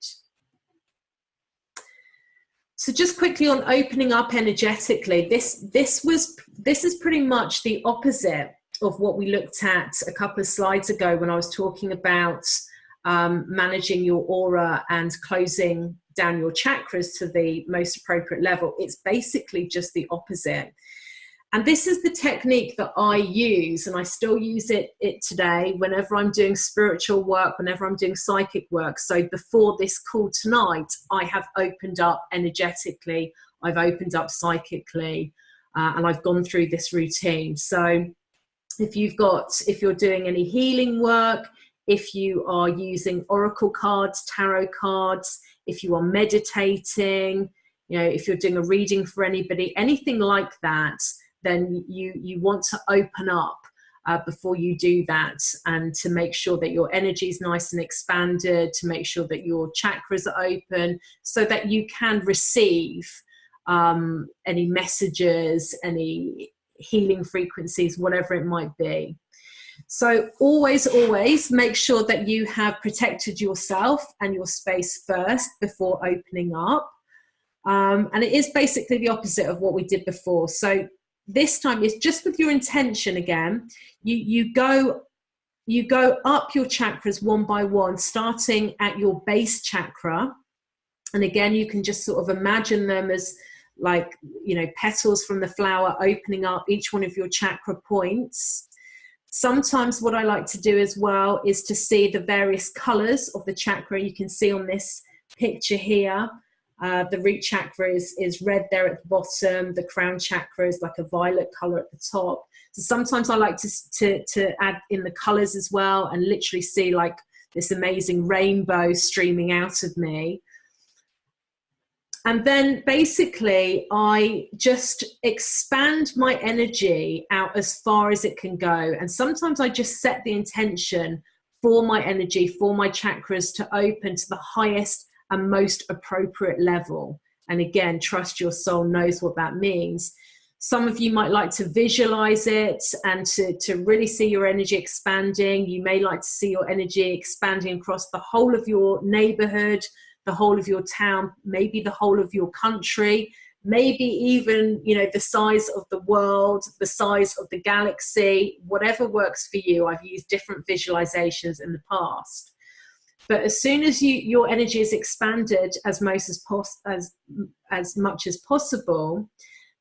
So just quickly on opening up energetically, this is pretty much the opposite of what we looked at a couple of slides ago when I was talking about managing your aura and closing down your chakras to the most appropriate level. It's basically just the opposite. And this is the technique that I use, and I still use it today whenever I'm doing spiritual work, whenever I'm doing psychic work. So before this call tonight, I have opened up energetically, I've opened up psychically, and I've gone through this routine. So if you're doing any healing work, if you are using oracle cards, tarot cards, if you are meditating, if you're doing a reading for anybody, anything like that, then you want to open up before you do that, and to make sure that your energy is nice and expanded, to make sure that your chakras are open so that you can receive any messages, any healing frequencies, whatever it might be. So always make sure that you have protected yourself and your space first before opening up. And it is basically the opposite of what we did before. So this time it's just with your intention again. You go up your chakras one by one, starting at your base chakra. And again, you can just sort of imagine them as like, you know, petals from the flower opening up each one of your chakra points. Sometimes what I like to do as well is to see the various colors of the chakra. You can see on this picture here, the root chakra is red there at the bottom. The crown chakra is like a violet color at the top. So sometimes I like to add in the colors as well and literally see like this amazing rainbow streaming out of me. And then basically I just expand my energy out as far as it can go. And sometimes I just set the intention for my energy, for my chakras to open to the highest and most appropriate level. And again, trust your soul knows what that means. Some of you might like to visualize it and to really see your energy expanding. You may like to see your energy expanding across the whole of your neighborhood, the whole of your town, maybe the whole of your country, maybe even, you know, the size of the world, the size of the galaxy, whatever works for you. I've used different visualizations in the past. But as soon as your energy is expanded as much as possible,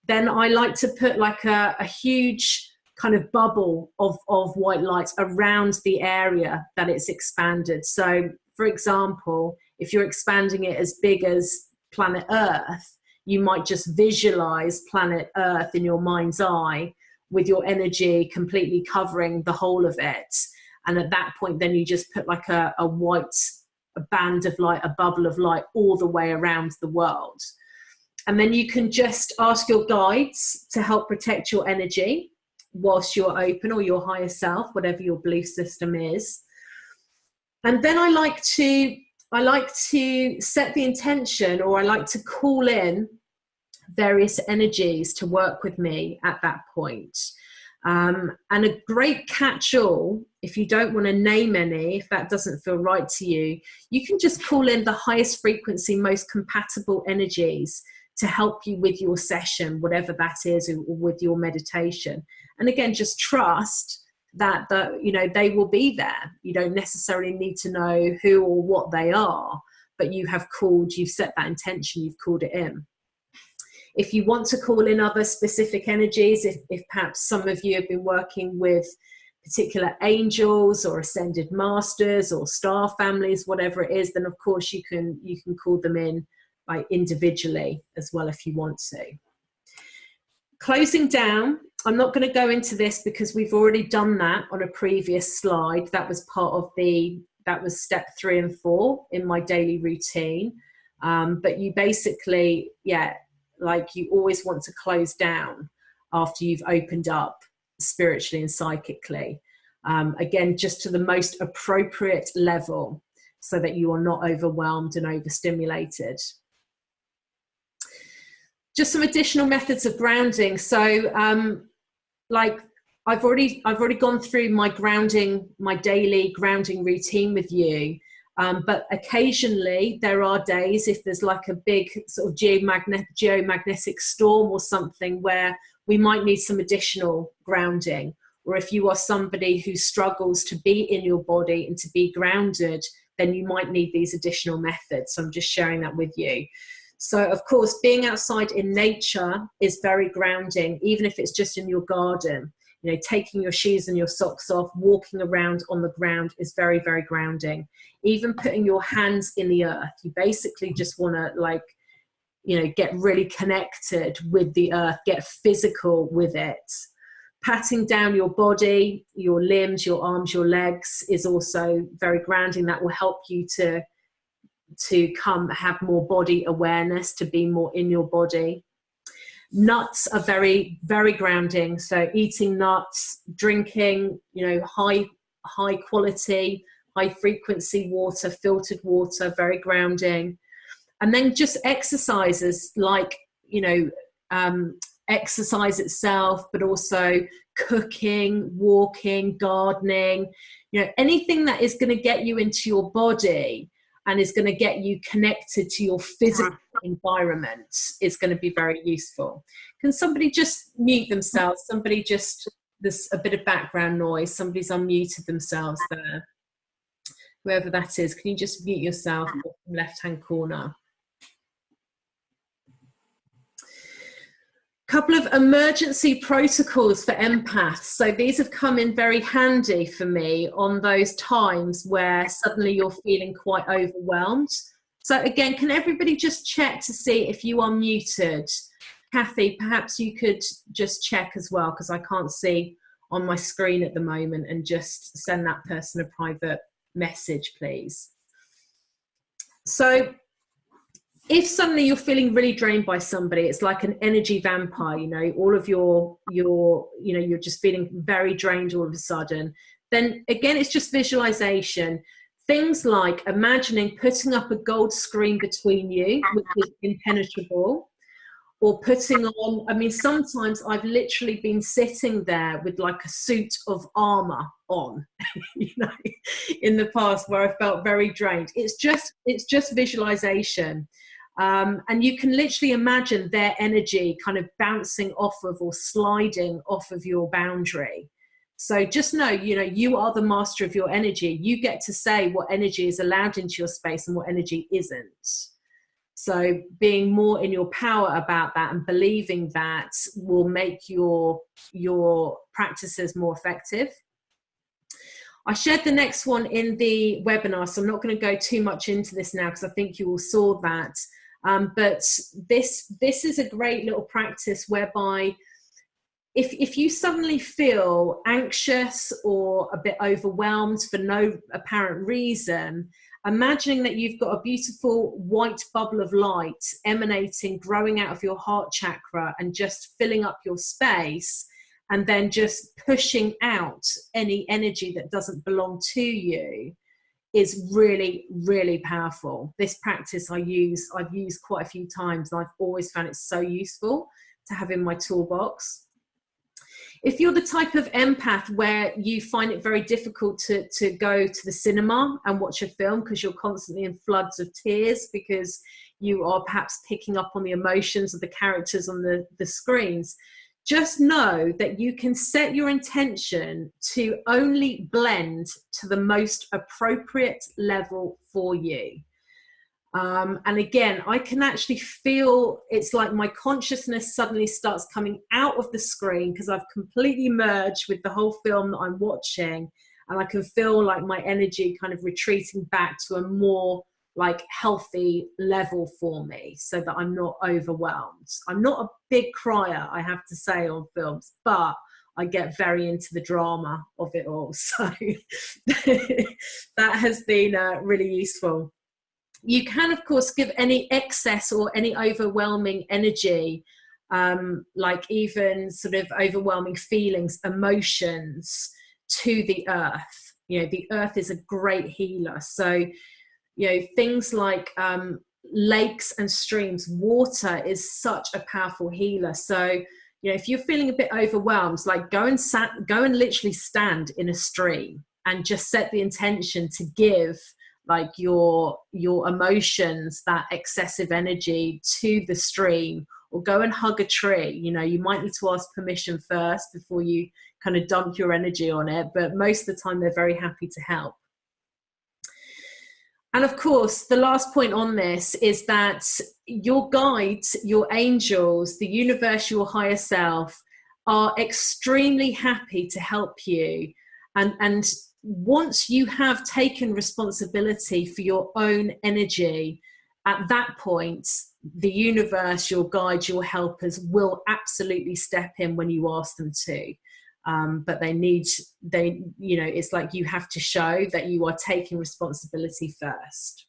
then I like to put like a huge kind of bubble of white light around the area that it's expanded. So, for example, if you're expanding it as big as planet Earth, you might just visualize planet Earth in your mind's eye with your energy completely covering the whole of it. And at that point, then you just put like a white band of light, a bubble of light all the way around the world. And then you can just ask your guides to help protect your energy whilst you're open, or your higher self, whatever your belief system is. And then I like to set the intention, or I like to call in various energies to work with me at that point. And a great catch-all, if you don't want to name any, if that doesn't feel right to you, you can just call in the highest frequency, most compatible energies to help you with your session, whatever that is, or with your meditation. And again, just trust that you know, they will be there. You don't necessarily need to know who or what they are, but you've set that intention, you've called it in. If you want to call in other specific energies, if perhaps some of you have been working with particular angels or ascended masters or star families, whatever it is, then of course you can call them in like individually as well if you want to. Closing down, I'm not going to go into this because we've already done that on a previous slide. That was that was step 3 and 4 in my daily routine. But you basically, like you always want to close down after you've opened up spiritually and psychically. Again, just to the most appropriate level so that you are not overwhelmed and overstimulated. Just some additional methods of grounding. So like I've already gone through my daily grounding routine with you. But occasionally there are days, if there's like a big sort of geomagnetic storm or something, where we might need some additional grounding. Or if you are somebody who struggles to be in your body and to be grounded, then you might need these additional methods. So I'm just sharing that with you. So of course, being outside in nature is very grounding, even if it's just in your garden. You know, taking your shoes and your socks off, walking around on the ground is very, very grounding. Even putting your hands in the earth, you basically just want to, like, you know, get really connected with the earth, get physical with it. Patting down your body, your limbs, your arms, your legs is also very grounding. That will help you to have more body awareness, to be more in your body. Nuts are very, very grounding. So eating nuts, drinking, you know, high quality, high frequency water, filtered water, very grounding. And then just exercises like, you know, exercise itself, but also cooking, walking, gardening, you know, anything that is going to get you into your body and is going to get you connected to your physical environment is going to be very useful. Can somebody just mute themselves? There's a bit of background noise. Somebody's unmuted themselves there. Whoever that is, can you just mute yourself in the left-hand corner? Couple of emergency protocols for empaths. So these have come in very handy for me on those times where suddenly you're feeling quite overwhelmed. So again, can everybody just check to see if you are muted? Kathy, perhaps you could just check as well, because I can't see on my screen at the moment, and just send that person a private message, please. So if suddenly you're feeling really drained by somebody, it's like an energy vampire, you know, all of you're just feeling very drained all of a sudden, then again, it's just visualization. Things like imagining putting up a gold screen between you, which is impenetrable, or putting on, I mean, sometimes I've literally been sitting there with like a suit of armor on, you know, in the past where I felt very drained. It's just visualization. And you can literally imagine their energy kind of bouncing off of or sliding off of your boundary. So just know, you know, you are the master of your energy. You get to say what energy is allowed into your space and what energy isn't. So being more in your power about that and believing that will make your practices more effective. I shared the next one in the webinar, so I'm not going to go too much into this now because I think you all saw that. But this is a great little practice whereby if you suddenly feel anxious or a bit overwhelmed for no apparent reason, imagining that you've got a beautiful white bubble of light emanating, growing out of your heart chakra and just filling up your space, and then just pushing out any energy that doesn't belong to you, is really, really powerful. This practice I've used quite a few times, and I've always found it so useful to have in my toolbox. If you're the type of empath where you find it very difficult to go to the cinema and watch a film because you're constantly in floods of tears because you are perhaps picking up on the emotions of the characters on the screens, just know that you can set your intention to only blend to the most appropriate level for you. And again, I can actually feel it's like my consciousness suddenly starts coming out of the screen because I've completely merged with the whole film that I'm watching, and I can feel like my energy kind of retreating back to a more like healthy level for me, so that I'm not overwhelmed. I'm not a big crier, I have to say, on films, but I get very into the drama of it all. So that has been really useful. You can, of course, give any excess or any overwhelming energy, like even sort of overwhelming feelings, emotions, to the earth. You know, the earth is a great healer. So, you know, things like lakes and streams, water is such a powerful healer. So, you know, if you're feeling a bit overwhelmed, like go and literally stand in a stream and just set the intention to give like your emotions, that excessive energy, to the stream, or go and hug a tree. You know, you might need to ask permission first before you kind of dump your energy on it, but most of the time they're very happy to help. And of course, the last point on this is that your guides, your angels, the universe, your higher self, are extremely happy to help you. And once you have taken responsibility for your own energy, at that point, the universe, your guides, your helpers will absolutely step in when you ask them to. But it's like you have to show that you are taking responsibility first.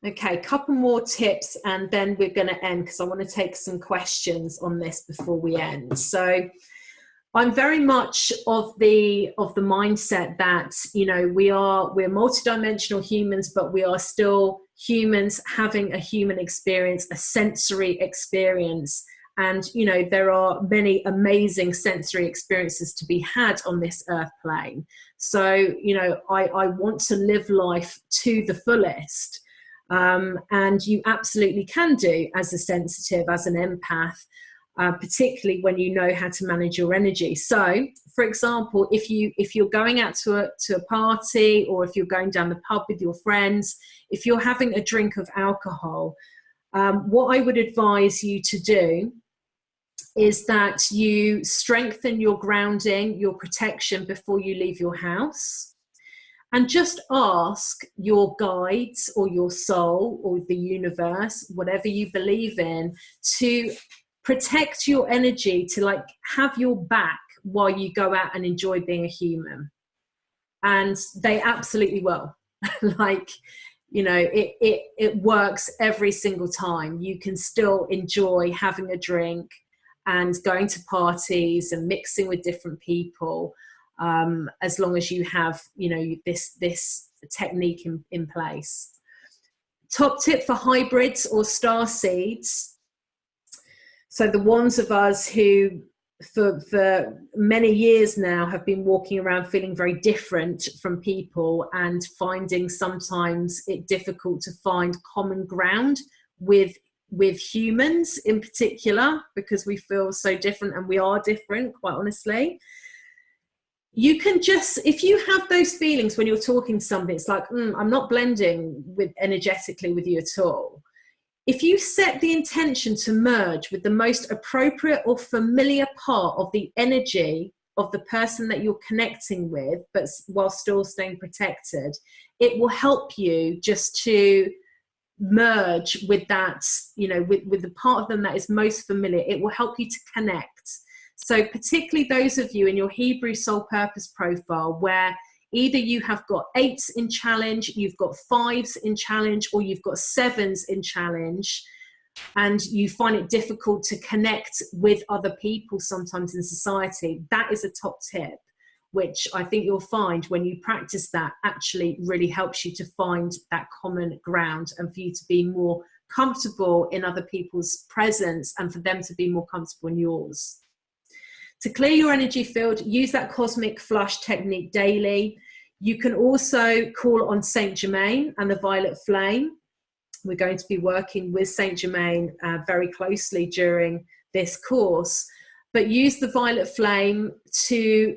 Okay, a couple more tips and then we're going to end, because I want to take some questions on this before we end. So I'm very much of the mindset that, you know, we're multidimensional humans, but we are still humans having a human experience, a sensory experience. And, you know, there are many amazing sensory experiences to be had on this earth plane. So, you know, I want to live life to the fullest. And you absolutely can do as a sensitive, as an empath, particularly when you know how to manage your energy. So, for example, if you're going out to a party, or if you're going down the pub with your friends, if you're having a drink of alcohol, What I would advise you to do is that you strengthen your grounding, your protection before you leave your house. And just ask your guides or your soul or the universe, whatever you believe in, to protect your energy, to like have your back while you go out and enjoy being a human. And they absolutely will. Like, you know, it works every single time. You can still enjoy having a drink and going to parties and mixing with different people, as long as you have, you know, this technique in place. Top tip for hybrids or star seeds. So the ones of us who for many years now have been walking around feeling very different from people and finding sometimes it difficult to find common ground with humans in particular, because we feel so different, and we are different, quite honestly. You can just, if you have those feelings when you're talking to somebody, it's like, I'm not blending with energetically with you at all. If you set the intention to merge with the most appropriate or familiar part of the energy of the person that you're connecting with, but while still staying protected, it will help you just to merge with that, you know, with the part of them that is most familiar. It will help you to connect. So particularly those of you in your Hebrew Soul Purpose profile, where either you have got 8s in challenge, you've got 5s in challenge, or you've got 7s in challenge, and you find it difficult to connect with other people sometimes in society, that is a top tip, which I think you'll find when you practice that actually really helps you to find that common ground, and for you to be more comfortable in other people's presence and for them to be more comfortable in yours. To clear your energy field, use that cosmic flush technique daily. You can also call on Saint Germain and the violet flame. We're going to be working with Saint Germain very closely during this course, but use the violet flame to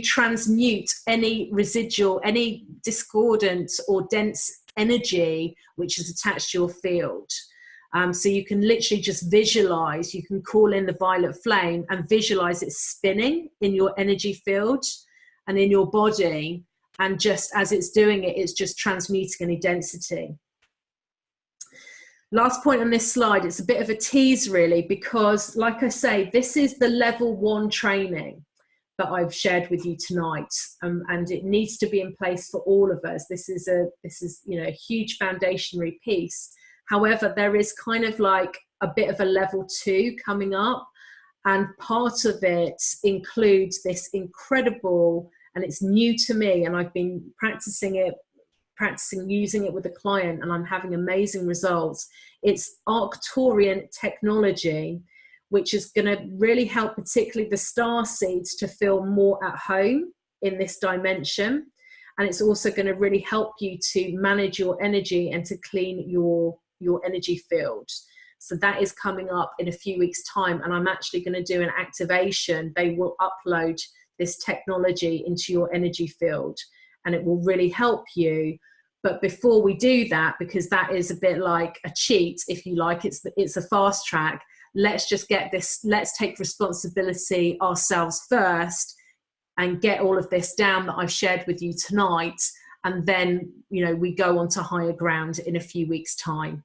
transmute any residual, any discordant or dense energy which is attached to your field. So you can literally just visualize, you can call in the violet flame and visualize it spinning in your energy field and in your body. And just as it's doing it, it's just transmuting any density. Last point on this slide, it's a bit of a tease really, because like I say, this is the level 1 training that I've shared with you tonight, and it needs to be in place for all of us. This is you know, a huge foundationary piece. However, there is kind of like a bit of a level 2 coming up, and part of it includes this incredible, and it's new to me, and I've been practicing using it with a client, and I'm having amazing results. It's Arcturian technology, which is going to really help particularly the star seeds to feel more at home in this dimension. And it's also going to really help you to manage your energy and to clean your energy field. So that is coming up in a few weeks' time, and I'm actually going to do an activation. They will upload this technology into your energy field, and it will really help you. But before we do that, because that is a bit like a cheat, if you like, it's a fast track. Let's just get this, let's take responsibility ourselves first and get all of this down that I've shared with you tonight. And then, you know, we go on to higher ground in a few weeks' time.